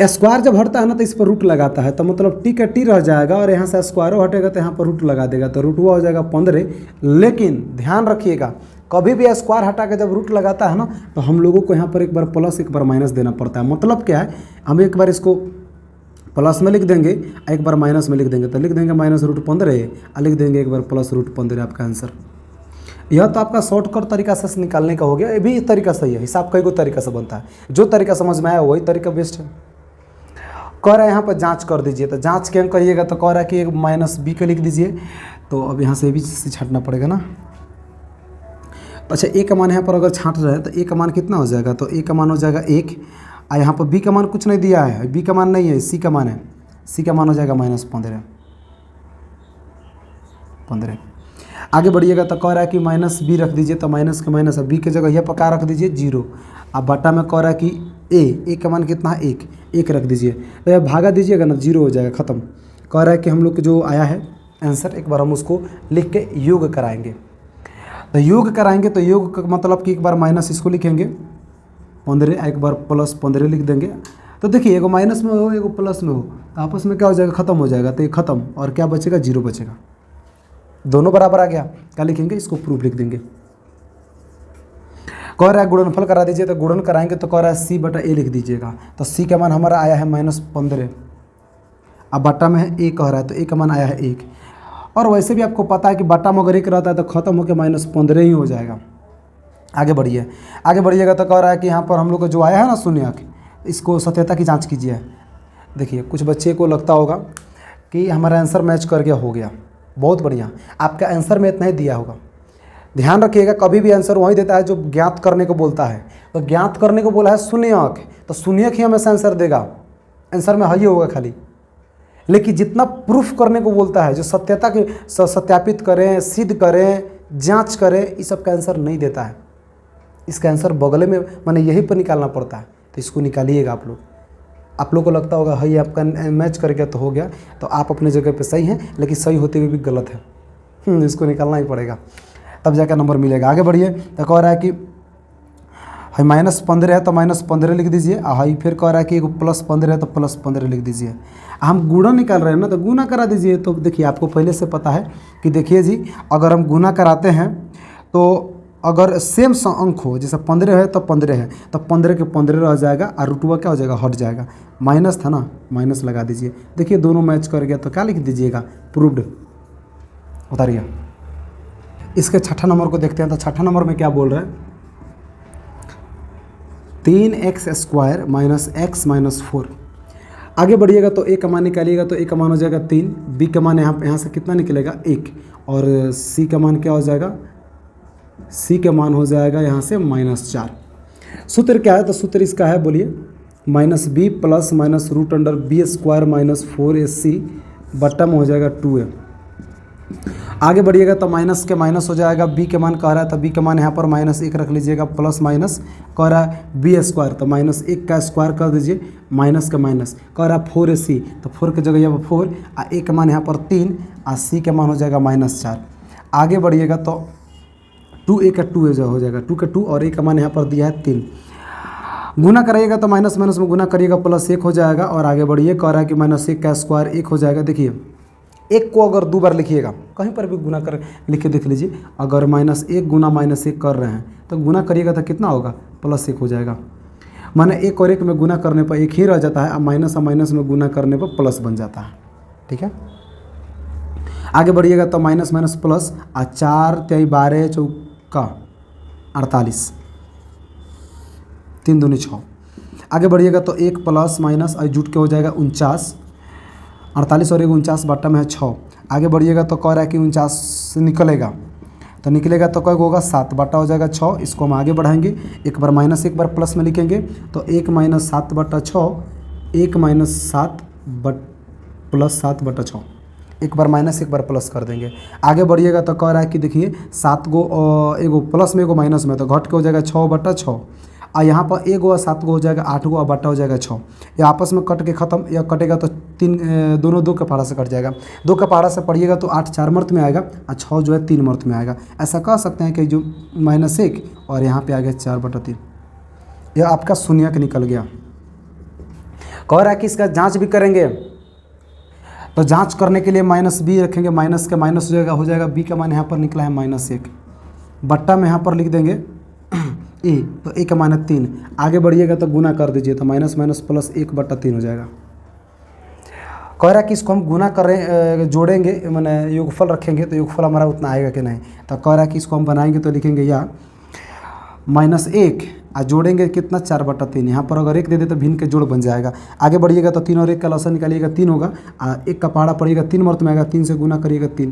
स्क्वायर जब हटता है ना तो इस पर रूट लगाता है, तो मतलब टी का टी रह जाएगा और यहाँ से स्क्वायर हटेगा तो यहाँ पर रूट लगा देगा, तो रूट हुआ हो जाएगा 15। लेकिन ध्यान रखिएगा कभी भी स्क्वायर हटा के जब रूट लगाता है ना तो हम लोगों को यहाँ पर एक बार प्लस एक बार माइनस देना पड़ता है। मतलब क्या है, हम एक बार इसको प्लस में लिख देंगे, एक बार माइनस में लिख देंगे। तो लिख देंगे -√15 और लिख देंगे एक बार +√15। आपका आंसर यह तो आपका शॉर्टकट तरीका से निकालने का हो गया। ये भी तरीका सही है, हिसाब कई को तरीका से बनता है, जो तरीका समझ में आया वही तरीका बेस्ट है। कह रहा है यहाँ पर जांच कर दीजिए। तो जांच क्या करिएगा, तो कह रहा है कि -b का लिख दीजिए। तो अब यहाँ से भी से छांटना पड़ेगा ना। तो अच्छा a का मान यहाँ पर अगर छांट रहे हैं तो a का मान कितना हो जाएगा, तो a का मान हो जाएगा 1 और यहाँ पर b का मान कुछ नहीं दिया है, b का मान नहीं है, c का मान है। c का मान हो जाएगा -15। आगे बढ़िएगा तो कह रहा है कि -b रख दीजिए। तो माइनस के माइनस b की जगह यहाँ पर क्या रख दीजिए 0। अब बटा में कह रहा है कि a का मान कितना है 1 रख दीजिए। तो यह भागा दीजिएगा ना 0 हो जाएगा, ख़त्म। कह रहा है कि हम लोग को जो आया है आंसर एक बार हम उसको लिख के योग कराएंगे। तो योग कराएंगे तो योग का मतलब कि एक बार माइनस इसको लिखेंगे 15, एक बार +15 लिख देंगे। तो देखिए एगो माइनस में हो एगो प्लस में हो तो आपस में क्या हो जाएगा, ख़त्म हो जाएगा। तो ये ख़त्म और क्या बचेगा, 0 बचेगा। दोनों बराबर आ गया, क्या लिखेंगे, इसको प्रूफ लिख देंगे। कह रहा है गुणनफल करा दीजिए। तो गुणन कराएंगे तो कह रहा है c/a लिख दीजिएगा। तो c का मान हमारा आया है -15, अब बटा में है a कह रहा है तो a का मान आया है 1। और वैसे भी आपको पता है कि बटा में अगर 1 रहता है तो ख़त्म होकर -15 ही हो जाएगा। आगे बढ़िएगा तो कह रहा है कि यहाँ पर हम लोग को जो आया है ना शून्यक, इसको सत्यता की जाँच कीजिए। देखिए कुछ बच्चे को लगता होगा कि हमारा आंसर मैच कर गया, हो गया, बहुत बढ़िया। आपका आंसर में इतना ही दिया होगा। ध्यान रखिएगा कभी भी आंसर वही देता है जो ज्ञात करने को बोलता है। तो ज्ञात करने को बोला है शून्यक, तो शून्यक ही हमेशा आंसर देगा, आंसर में ही होगा खाली। लेकिन जितना प्रूफ करने को बोलता है, जो सत्यता के सत्यापित करें, सिद्ध करें, जांच करें, इस सब का आंसर नहीं देता है। इसका आंसर बगले में माने यहीं पर निकालना पड़ता है। तो इसको निकालिएगा आप लोग। आप लोग को लगता होगा हई आपका मैच कर गया तो हो गया, तो आप अपने जगह पे सही हैं, लेकिन सही होते हुए भी गलत है। इसको निकालना ही पड़ेगा, तब जाकर नंबर मिलेगा। आगे बढ़िए तो कह रहा है कि हई -15 है तो -15 लिख दीजिए। हई फिर कह रहा है कि +15 है तो +15 लिख दीजिए। हम गुणा निकाल रहे हैं ना, तो गुना करा दीजिए। तो देखिए आपको पहले से पता है कि देखिए जी, अगर हम गुना कराते हैं तो अगर सेम अंक हो, जैसे 15 है तो 15 है, तो 15 के 15 रह जाएगा और रूटवा क्या हो जाएगा, हट जाएगा। माइनस था ना, माइनस लगा दीजिए। देखिए दोनों मैच कर गया तो क्या लिख दीजिएगा, प्रूव्ड। उतारिए। इसके छठा नंबर को देखते हैं। तो छठा नंबर में क्या बोल रहा है, 3x² - x - 4। आगे बढ़िएगा तो a का मान निकालिएगा। तो a का मान हो जाएगा 3, b का मान यहाँ से कितना निकलेगा 1, और c का मान क्या हो जाएगा, c का मान हो जाएगा यहाँ से -4। सूत्र क्या है, तो सूत्र इसका है, बोलिए, -b प्लस -√b² - 4ac बट्टा में हो जाएगा 2a। आगे बढ़िएगा तो माइनस के माइनस हो जाएगा, बी के मान कह रहा है तो बी के मान यहाँ पर -1 रख लीजिएगा, प्लस माइनस कह रहा है बी स्क्वायर तो -1 का स्क्वायर कर दीजिए, माइनस का माइनस कह रहा है 4ac तो 4 की जगह यहाँ पर 4, ए का मान यहाँ पर 3 और सी का मान हो जाएगा -4। आगे बढ़िएगा तो 2a का 2 हो जाएगा, 2 का 2 और ए का मान यहाँ पर दिया है 3। गुना करिएगा तो माइनस माइनस में गुना करिएगा +1 हो जाएगा। और आगे बढ़िए कह रहा है कि -1 का स्क्वायर 1 हो जाएगा। देखिए 1 को अगर 2 बार लिखिएगा, कहीं पर भी गुना कर लिख के देख लीजिए, अगर -1 गुना -1 कर रहे हैं तो गुना करिएगा तो कितना होगा, +1 हो जाएगा। माने 1 और 1 में गुना करने पर 1 ही रह जाता है, और माइनस और माइनस में गुना करने पर प्लस बन जाता है। ठीक है, आगे बढ़िएगा तो माइनस माइनस प्लस, और 4 × 12 = 48, 3 दूनी 6। आगे बढ़िएगा तो 1 प्लस माइनस और जुट के हो जाएगा 49, 48 और 1 49 बट्टा में है 6। आगे बढ़िएगा तो कह रहा है कि 49 निकलेगा, तो निकलेगा तो क्या होगा 7 बट्टा हो जाएगा 6। इसको हम आगे बढ़ाएंगे, एक बार माइनस एक बार प्लस में लिखेंगे तो 1 - 7 बट्टा 6, 1 - 7 प्लस 7 बट्टा 6, एक बार माइनस एक बार प्लस कर देंगे। आगे बढ़िएगा तो कह रहा है कि देखिए 7 गो एगो प्लस में एगो माइनस में, तो घट के हो जाएगा 6 बट्टा 6, और यहाँ पर 1 और 7 हो जाएगा 8 और बट्टा हो जाएगा 6। ये आपस में कट के ख़त्म, या कटेगा तो 3 दोनों 2 के पहाड़ा से कट जाएगा। 2 का पहाड़ा से पढ़िएगा तो 8 4 मर्त में आएगा, और 6 जो है 3 मर्त में आएगा। ऐसा कह सकते हैं कि जो -1 और यहाँ पे आ गया 4/3, यह आपका शून्यक निकल गया। कह रहा है कि इसका जाँच भी करेंगे, तो जाँच करने के लिए -b रखेंगे, माइनस के माइनस हो जाएगा b का मान यहाँ पर निकला है -1, बट्टा में यहाँ पर लिख देंगे ए, तो ए का मान 3। आगे बढ़िएगा तो गुना कर दीजिए, तो माइनस माइनस प्लस 1/3 हो जाएगा। कह रहा है कि इसको हम गुना करें, जोड़ेंगे, मैंने योगफल रखेंगे तो योगफल हमारा उतना आएगा कि नहीं। तो कह रहा है कि इसको हम बनाएंगे तो लिखेंगे या -1 और जोड़ेंगे कितना 4/3। यहाँ पर अगर 1 दे दे तो भिन्न के जोड़ बन जाएगा। आगे बढ़िएगा तो 3 और 1 का लसन निकालिएगा 3 होगा, और 1 का पहाड़ा पड़ेगा 3 मर्त में आएगा, 3 से गुना करिएगा 3,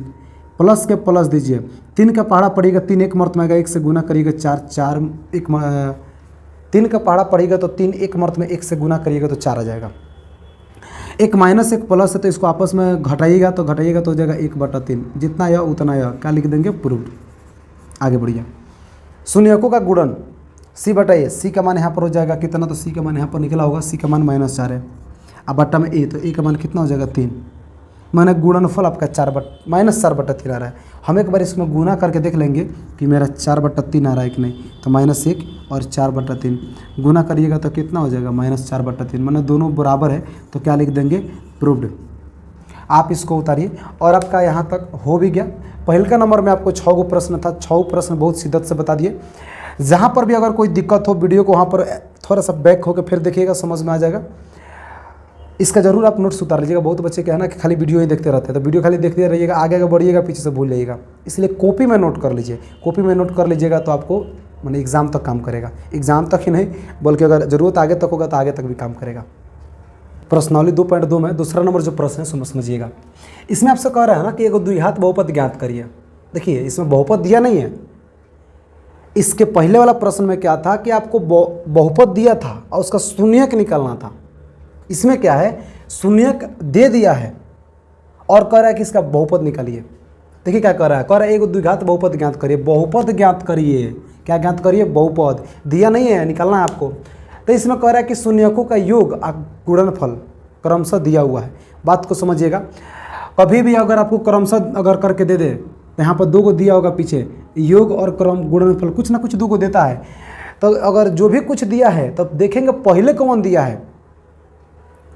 प्लस के प्लस दीजिए, 3 का पहाड़ा पड़ेगा 3 1 मर्त में आएगा, 1 से गुना करिएगा 4 4 1 3 का पहाड़ा पड़ेगा तो 3 1 मर्त में 1 से गुना करिएगा तो 4 आ जाएगा। 1 माइनस 1 प्लस है तो इसको आपस में घटाइएगा तो हो जाएगा 1/3, जितना यह उतना यह, क्या लिख देंगे प्रूव्ड। आगे बढ़िए, शून्यकों का गुणन c/a, c का मान यहाँ पर हो जाएगा कितना, तो c का मान यहाँ पर निकला होगा, c का मान -4 है, अब बट्टा में a, तो a का मान कितना हो जाएगा 3, मैंने गुणनफल आपका -4/3 आ रहा है। हम एक बार इसमें गुना करके देख लेंगे कि मेरा 4/3 आ रहा है कि नहीं, तो -1 और 4/3 गुना करिएगा तो कितना हो जाएगा -4/3, मैंने दोनों बराबर है तो क्या लिख देंगे प्रूव्ड। आप इसको उतारिए और आपका यहाँ तक हो भी गया। पहले का नंबर में आपको 6 गो प्रश्न था, 6 प्रश्न बहुत शिद्दत से बता दिए। जहाँ पर भी अगर कोई दिक्कत हो वीडियो को वहाँ पर थोड़ा सा बैक होकर फिर देखिएगा, समझ में आ जाएगा। इसका जरूर आप नोट्स उतार लीजिएगा। बहुत बच्चे क्या है ना कि खाली वीडियो ही देखते रहते हैं, तो वीडियो खाली देखते रहिएगा, आगे बढ़िएगा पीछे से भूल जाइएगा। इसलिए कॉपी में नोट कर लीजिए, कॉपी में नोट कर लीजिएगा तो आपको मैंने एग्ज़ाम तक काम करेगा। एग्ज़ाम तक ही नहीं बल्कि अगर ज़रूरत आगे तक होगा तो आगे तक भी काम करेगा। प्रश्नावली 2.2 में दूसरा नंबर जो प्रश्न है समझिएगा। इसमें आपसे कह रहा है ना कि एगो द्विघात बहुपद ज्ञात करिए। देखिए इसमें बहुपद दिया नहीं है। इसके पहले वाला प्रश्न में क्या था कि आपको बहुपद दिया था और उसका शून्यक निकालना था। इसमें क्या है, शून्यक दे दिया है और कह रहा है कि इसका बहुपद निकालिए। देखिए क्या कह रहा है, एक द्विघात बहुपद ज्ञात करिए, बहुपद ज्ञात करिए। क्या ज्ञात करिए, बहुपद दिया नहीं है, निकालना है आपको। तो इसमें कह रहा है कि शून्यकों का योग गुणनफल क्रमशः दिया हुआ है। बात को समझिएगा, कभी भी अगर आपको क्रमशः अगर करके दे दे तो यहाँ पर 2 को दिया होगा पीछे, योग और क्रम गुणनफल कुछ ना कुछ 2 को देता है। तो अगर जो भी कुछ दिया है तब देखेंगे पहले कौन दिया है।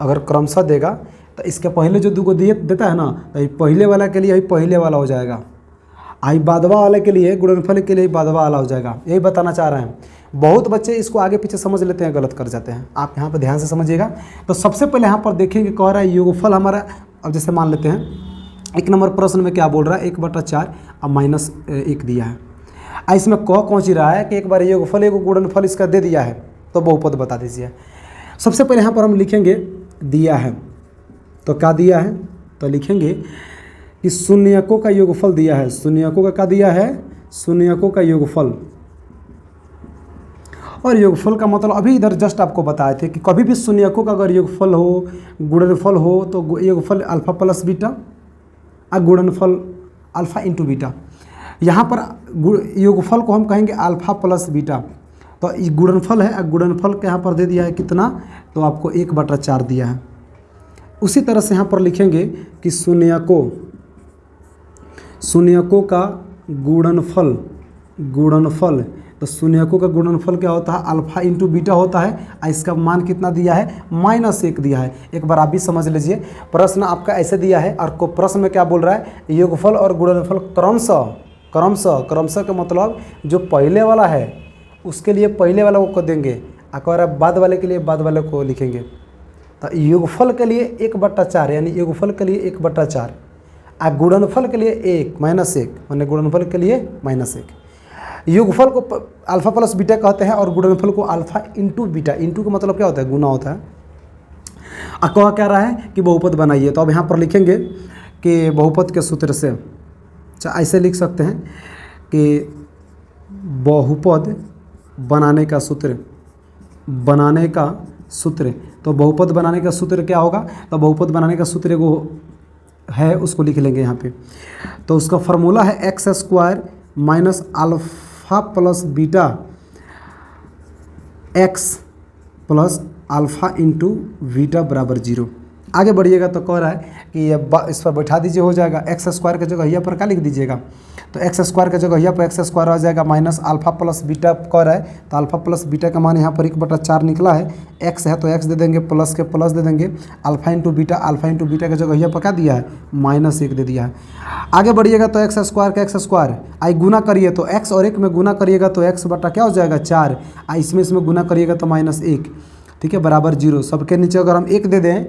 अगर क्रमशः देगा तो इसके पहले जो 2 को देता है ना, तो ये पहले वाला के लिए यही पहले वाला हो जाएगा, आई बादवा वाले के लिए गुणनफल के लिए बादवा वाला हो जाएगा। यही बताना चाह रहे हैं। बहुत बच्चे इसको आगे पीछे समझ लेते हैं, गलत कर जाते हैं। आप यहाँ पर ध्यान से समझिएगा। तो सबसे पहले यहाँ पर देखेंगे कह रहा है योगफल हमारा, अब जैसे मान लेते हैं 1 नंबर प्रश्न में क्या बोल रहा है 1/4 और -1 दिया है। इसमें कौन सी रहा है कि एक बार योगफल एगो गुणनफल इसका दे दिया है तो बहुपद बता दीजिए। सबसे पहले यहाँ पर हम लिखेंगे दिया है, तो क्या दिया है, तो लिखेंगे कि शून्यकों का योगफल दिया है। शून्यकों का क्या दिया है, शून्यकों का योगफल। और योगफल का मतलब अभी इधर जस्ट आपको बताए थे कि कभी भी शून्यकों का अगर योगफल हो गुणनफल हो तो योगफल अल्फा प्लस बीटा और गुणनफल अल्फ़ा इंटू बीटा। यहाँ पर योगफल को हम कहेंगे अल्फ़ा प्लस बीटा। तो ये गुणनफल है, गुणनफल के यहाँ पर दे दिया है कितना, तो आपको 1/4 दिया है। उसी तरह से यहाँ पर लिखेंगे कि शून्यकों का गुणनफल, तो शून्यकों का गुणनफल क्या होता है, अल्फ़ा इंटू बीटा होता है। और इसका मान कितना दिया है, -1 दिया है। एक बार आप भी समझ लीजिए, प्रश्न आपका ऐसे दिया है और को प्रश्न में क्या बोल रहा है, योगफल और गुणनफल क्रमशः का मतलब जो पहले वाला है उसके लिए पहले वाला को देंगे, और बाद वाले के लिए बाद वाले को लिखेंगे। तो योगफल के लिए 1/4 यानी योगफल के लिए 1/4, और गुणनफल के लिए 1 माने गुणनफल के लिए -1। योगफल को अल्फ़ा प्लस बीटा कहते हैं और गुणनफल को अल्फ़ा इंटू बीटा। इंटू का मतलब क्या होता है, गुना होता है। अब कहा क्या रहा है कि बहुपद बनाइए, तो अब यहाँ पर लिखेंगे कि बहुपद के सूत्र से, ऐसे लिख सकते हैं कि बहुपद बनाने का सूत्र, तो बहुपद बनाने का सूत्र क्या होगा, तो बहुपद बनाने का सूत्र एगो है, उसको लिख लेंगे यहाँ पे। तो उसका फार्मूला है x² minus alpha plus beta x plus alpha into beta बराबर 0। आगे बढ़िएगा तो कह रहा है कि ये इस पर बैठा दीजिए, हो जाएगा x² की जगह यहाँ पर क्या लिख दीजिएगा, तो x² की जगह यहाँ पर x² आ जाएगा माइनस अल्फ़ा प्लस बीटा कह रहा है, तो अल्फ़ा प्लस बीटा का मान यहाँ पर 1/4 निकला है। x है तो x दे देंगे, प्लस के प्लस दे देंगे, अल्फ़ा इंटू बीटा की जगह यहाँ पर क्या दिया है, -1 दे दिया है। आगे बढ़िएगा तो x² का x² आई गुना करिए, तो x और 1 में गुना करिएगा तो x बटा क्या हो जाएगा 4, इसमें गुना करिएगा तो -1, ठीक है, बराबर 0। सबके नीचे अगर हम 1 दे दें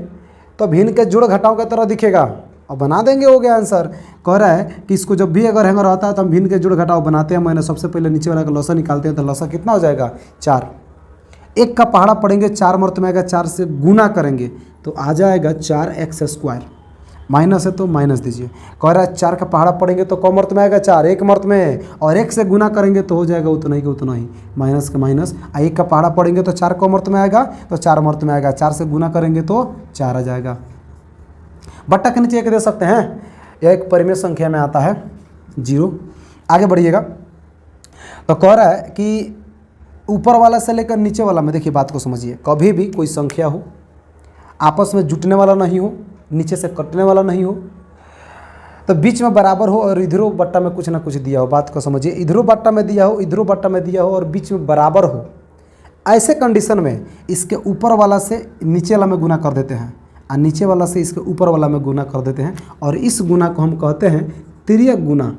तो भिन्न के जोड़ घटाव की तरह दिखेगा और बना देंगे, हो गया आंसर। कह रहा है कि इसको जब भी अगर हैंगर होता है तो हम भिन्न के जोड़ घटाव बनाते हैं। मैंने सबसे पहले नीचे वाला का लौसा निकालते हैं, तो लौसा कितना हो जाएगा 4। 1 का पहाड़ा पढ़ेंगे 4 मर्त में आएगा, 4 से गुना करेंगे तो आ जाएगा 4x², माइनस है तो माइनस दीजिए। कह रहा है 4 का पहाड़ा पढ़ेंगे तो कौ मर्त में आएगा 4, 1 मर्त में, और 1 से गुना करेंगे तो हो जाएगा उतना ही का उतना ही, माइनस का माइनस। 1 का पहाड़ा पढ़ेंगे तो 4 कौ मर्त में आएगा, तो 4 मर्त में आएगा, 4 से गुना करेंगे तो 4 आ जाएगा। बट्टा के नीचे 1 दे सकते हैं, यह एक परिमेय संख्या में आता है 0। आगे बढ़िएगा तो कह रहा है कि ऊपर वाला से लेकर नीचे वाला में, देखिए बात को समझिए, कभी भी कोई संख्या हो आपस में जुटने वाला नहीं हो, नीचे से कटने वाला नहीं हो, तो बीच में बराबर हो और इधरों बट्टा में कुछ ना कुछ दिया हो। बात को समझिए, इधरों बट्टा में दिया हो, इधरों बट्टा में दिया हो और बीच में बराबर हो, ऐसे कंडीशन में इसके ऊपर वाला से नीचे वाला में गुना कर देते हैं और नीचे वाला से इसके ऊपर वाला में गुना कर देते हैं, और इस गुना को हम कहते हैं तिर्यक गुना।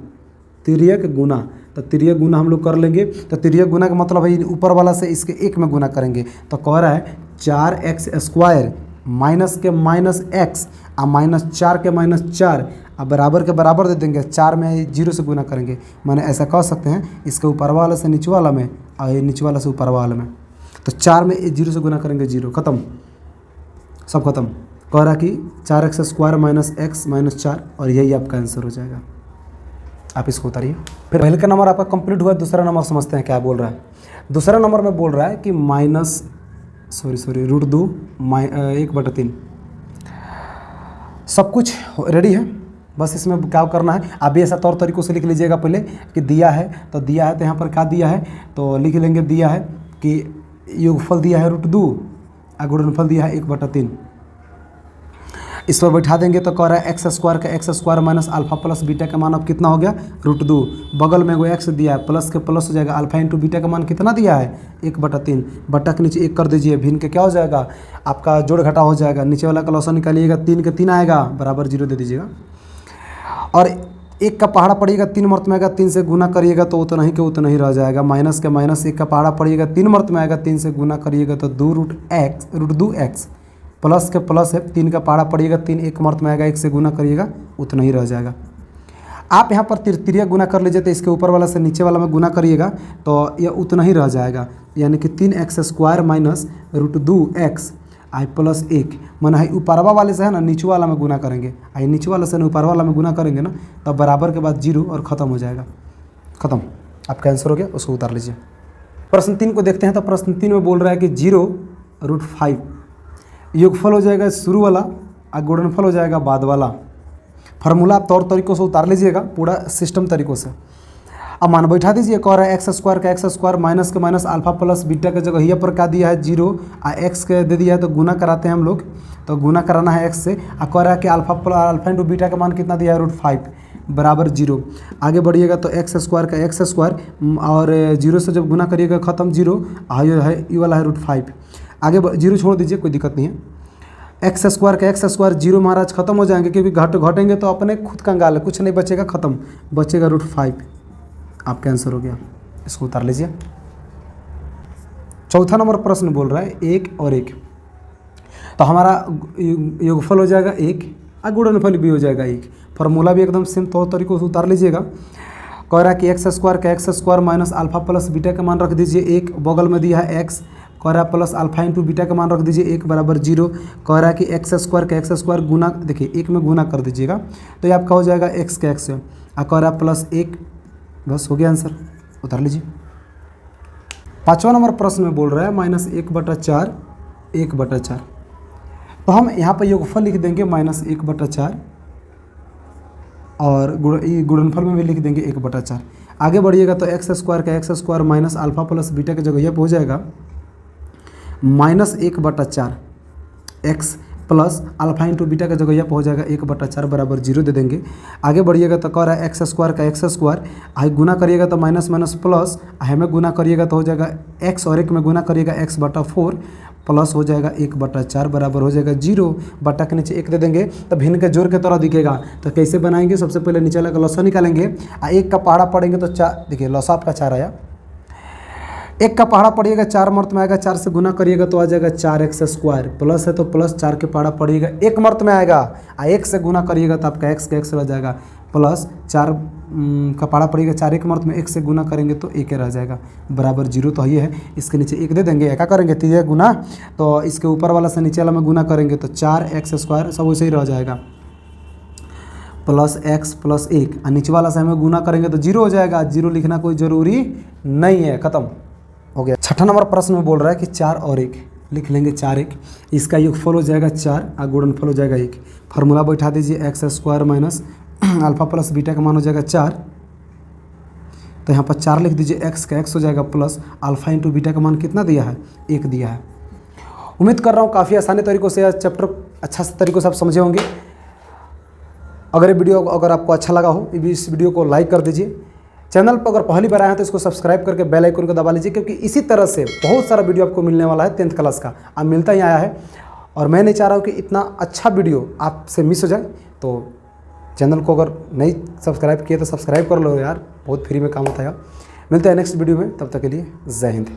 तो तिर्यक गुना हम लोग कर लेंगे, तो तिर्यक गुना का मतलब है ऊपर वाला से इसके 1 में गुना करेंगे। तो कह रहा है 4x² माइनस के -x और -4 के -4 अब बराबर के बराबर दे देंगे, 4 में 0 से गुना करेंगे। माने ऐसा कह सकते हैं, इसके ऊपर वाला से नीचे वाला में और नीचे वाला से ऊपर वाला में, तो 4 में 0 से गुना करेंगे 0, खत्म, सब खत्म। कह रहा कि 4x² माइनस x माइनस 4, और यही आपका आंसर हो जाएगा। आप इसको उतारिए। फिर पहले का नंबर आपका कंप्लीट हुआ, दूसरा नंबर समझते हैं क्या बोल रहा है। दूसरा नंबर में बोल रहा है कि √2 1/3। सब कुछ रेडी है, बस इसमें क्या करना है, आप भी ऐसा तौर तरीक़ों से लिख लीजिएगा पहले कि दिया है तो यहाँ पर क्या दिया है, तो लिख लेंगे दिया है कि योगफल दिया है √2 और गुणनफल दिया है 1/3। इस पर बैठा देंगे तो कह रहा है x² का x² minus alpha plus beta का मान अब कितना हो गया √2, बगल में वो x दिया है, प्लस के प्लस हो जाएगा, अल्फ़ा इंटू बीटा का मान कितना दिया है 1/3, बट्टा के नीचे 1 कर दीजिए, भिन्न के क्या हो जाएगा आपका जोड़ घटा हो जाएगा, नीचे वाला का लौसा निकालिएगा, 3 के 3 आएगा, बराबर 0 दे दीजिएगा। और 1 का पहाड़ा पड़िएगा 3 मर्त में आएगा, 3 से गुना करिएगा तो उतना ही के उतना ही रह जाएगा, माइनस के माइनस 1 का पहाड़ा पड़िएगा 3 मर्त में आएगा, 3 से गुना करिएगा तो √2x, प्लस के प्लस है, 3 का पहाड़ा पड़िएगा 3, 1 मर्त में आएगा, 1 से गुना करिएगा उतना ही रह जाएगा। आप यहाँ पर तिर्यक गुना कर लीजिए, तो इसके ऊपर वाला से नीचे वाला में गुना करिएगा तो यह उतना ही रह जाएगा, यानी कि 3x² माइनस √2x आई प्लस 1, माना है ऊपरवा वाले से है ना नीचे वाला में गुना करेंगे, आई नीचे वाला से ना ऊपर वाला में गुना करेंगे ना, तब बराबर के बाद 0 और ख़त्म हो जाएगा, ख़त्म, आपका आंसर हो गया। उसको उतार लीजिए। प्रश्न 3 को देखते हैं, तो प्रश्न 3 में बोल रहा है कि 0√5 योगफल हो जाएगा शुरू वाला और गुणनफल हो जाएगा बाद वाला। फार्मूला आप तौर तरीक़ों से उतार लीजिएगा पूरा सिस्टम तरीक़ों से। अब मान बैठा दीजिए, कह रहा है एक्स स्क्वायर का एक्स स्क्वायर माइनस के माइनस अल्फा प्लस बीटा के जगह यहाँ पर क्या दिया है 0 और एक्स के दे दिया है तो गुना कराते हैं हम लोग, तो गुना कराना है एक्स से। और कह रहा है कि अल्फा इंटू बीटा का मान कितना दिया है √5 बराबर 0। आगे बढ़िएगा तो एक्स स्क्वायर का एक्स स्क्वायर और 0 से जब गुना करिएगा खत्म 0, है ये वाला है √5। आगे 0 छोड़ दीजिए, कोई दिक्कत नहीं है। एक्स स्क्वायर का एक्स स्क्वायर 0 महाराज खत्म हो जाएंगे, क्योंकि घटेंगे तो अपने खुद कंगाल है, कुछ नहीं बचेगा, खत्म बचेगा √5। आपका आंसर हो गया, इसको उतार लीजिए। चौथा नंबर प्रश्न बोल रहा है 1 और 1, तो हमारा योगफल हो जाएगा 1 और गुणनफल भी हो जाएगा 1। फार्मूला भी एकदम सेम तौर तरीकों से उतार लीजिएगा। कह रहा है कि एक्स स्क्वायर का x square minus alpha plus beta का मान रख दीजिए 1, बगल में दिया है एक्स। कह रहा है प्लस अल्फा इंटू बीटा का मान रख दीजिए 1 बराबर 0। कह रहा है कि एक्स स्क्वायर का एक्स स्क्वायर गुना, देखिए 1 में गुना कर दीजिएगा तो ये आपका हो जाएगा एक्स का एक्स। और कह रहा है प्लस 1, बस हो गया आंसर, उतार लीजिए। पाँचवा नंबर प्रश्न में बोल रहा है -1/4 1/4, तो हम यहाँ पर योगफल लिख देंगे -1/4 और गुणनफल में भी लिख देंगे 1/4। आगे बढ़िएगा तो एक्स स्क्वायर का x square minus alpha plus beta की जगह यह हो जाएगा -1/4 x plus alpha into beta का जगह यह हो जाएगा 1/4 बराबर 0 दे देंगे। आगे बढ़िएगा तो कह रहा है एक्स स्क्वायर का एक्स स्क्वायर, आई गुना करिएगा तो माइनस माइनस प्लस, आई में गुना करिएगा तो हो जाएगा एक्स और 1 में गुना करिएगा x/4 प्लस हो जाएगा 1/4 बराबर हो जाएगा 0। बटा के नीचे 1 दे देंगे तो भिन्न के जोड़ के तरह दिखेगा। तो कैसे बनाएंगे, सबसे पहले नीचे वाला का लसा निकालेंगे और 1 का पहाड़ा पड़ेंगे तो 4, देखिए लसा आपका 4 आया, 1 का पहाड़ा पड़िएगा 4 मर्त में आएगा, 4 से गुना करिएगा तो आ जाएगा 4x स्क्वायर, प्लस है तो प्लस 4 के पहाड़ा पड़िएगा 1 मर्त में आएगा, और 1 से गुना करिएगा तो आपका x का x रह जाएगा, प्लस 4 का पहाड़ा पड़िएगा 4 1 मर्त में 1 से गुना करेंगे तो 1 रह जाएगा बराबर 0। तो ये है, इसके नीचे 1 दे देंगे, क्या करेंगे 3 गुना, तो इसके ऊपर वाला से नीचे वाला में गुना करेंगे तो 4x स्क्वायर सब वैसे ही रह जाएगा, प्लस x प्लस 1, और नीचे वाला से हमें गुना करेंगे तो 0 हो जाएगा। 0 लिखना कोई ज़रूरी नहीं है, ख़त्म हो गया। छठा नंबर प्रश्न में बोल रहा है कि 4 और 1, लिख लेंगे 4 1, इसका योगफल हो जाएगा 4 और गुणनफल हो जाएगा 1। फार्मूला बैठा दीजिए x square minus alpha plus beta का मान हो जाएगा 4, तो यहाँ पर 4 लिख दीजिए, एक्स का एक्स हो जाएगा प्लस अल्फा इंटू बीटा का मान कितना दिया है 1 दिया है। उम्मीद कर रहा हूँ काफ़ी आसानी तरीक़ों से चैप्टर अच्छा तरीक़ों से आप समझे होंगे। अगर ये वीडियो अगर आपको अच्छा लगा हो, इस वीडियो को लाइक कर दीजिए। चैनल पर अगर पहली बार आए हैं तो इसको सब्सक्राइब करके बेल आइकन को दबा लीजिए, क्योंकि इसी तरह से बहुत सारा वीडियो आपको मिलने वाला है 10th क्लास का, अब मिलता ही आया है। और मैं नहीं चाह रहा हूँ कि इतना अच्छा वीडियो आपसे मिस हो जाए, तो चैनल को अगर नहीं सब्सक्राइब किए तो सब्सक्राइब कर लो यार, बहुत फ्री में काम होता है। मिलते हैं नेक्स्ट वीडियो में, तब तक के लिए जय हिंद।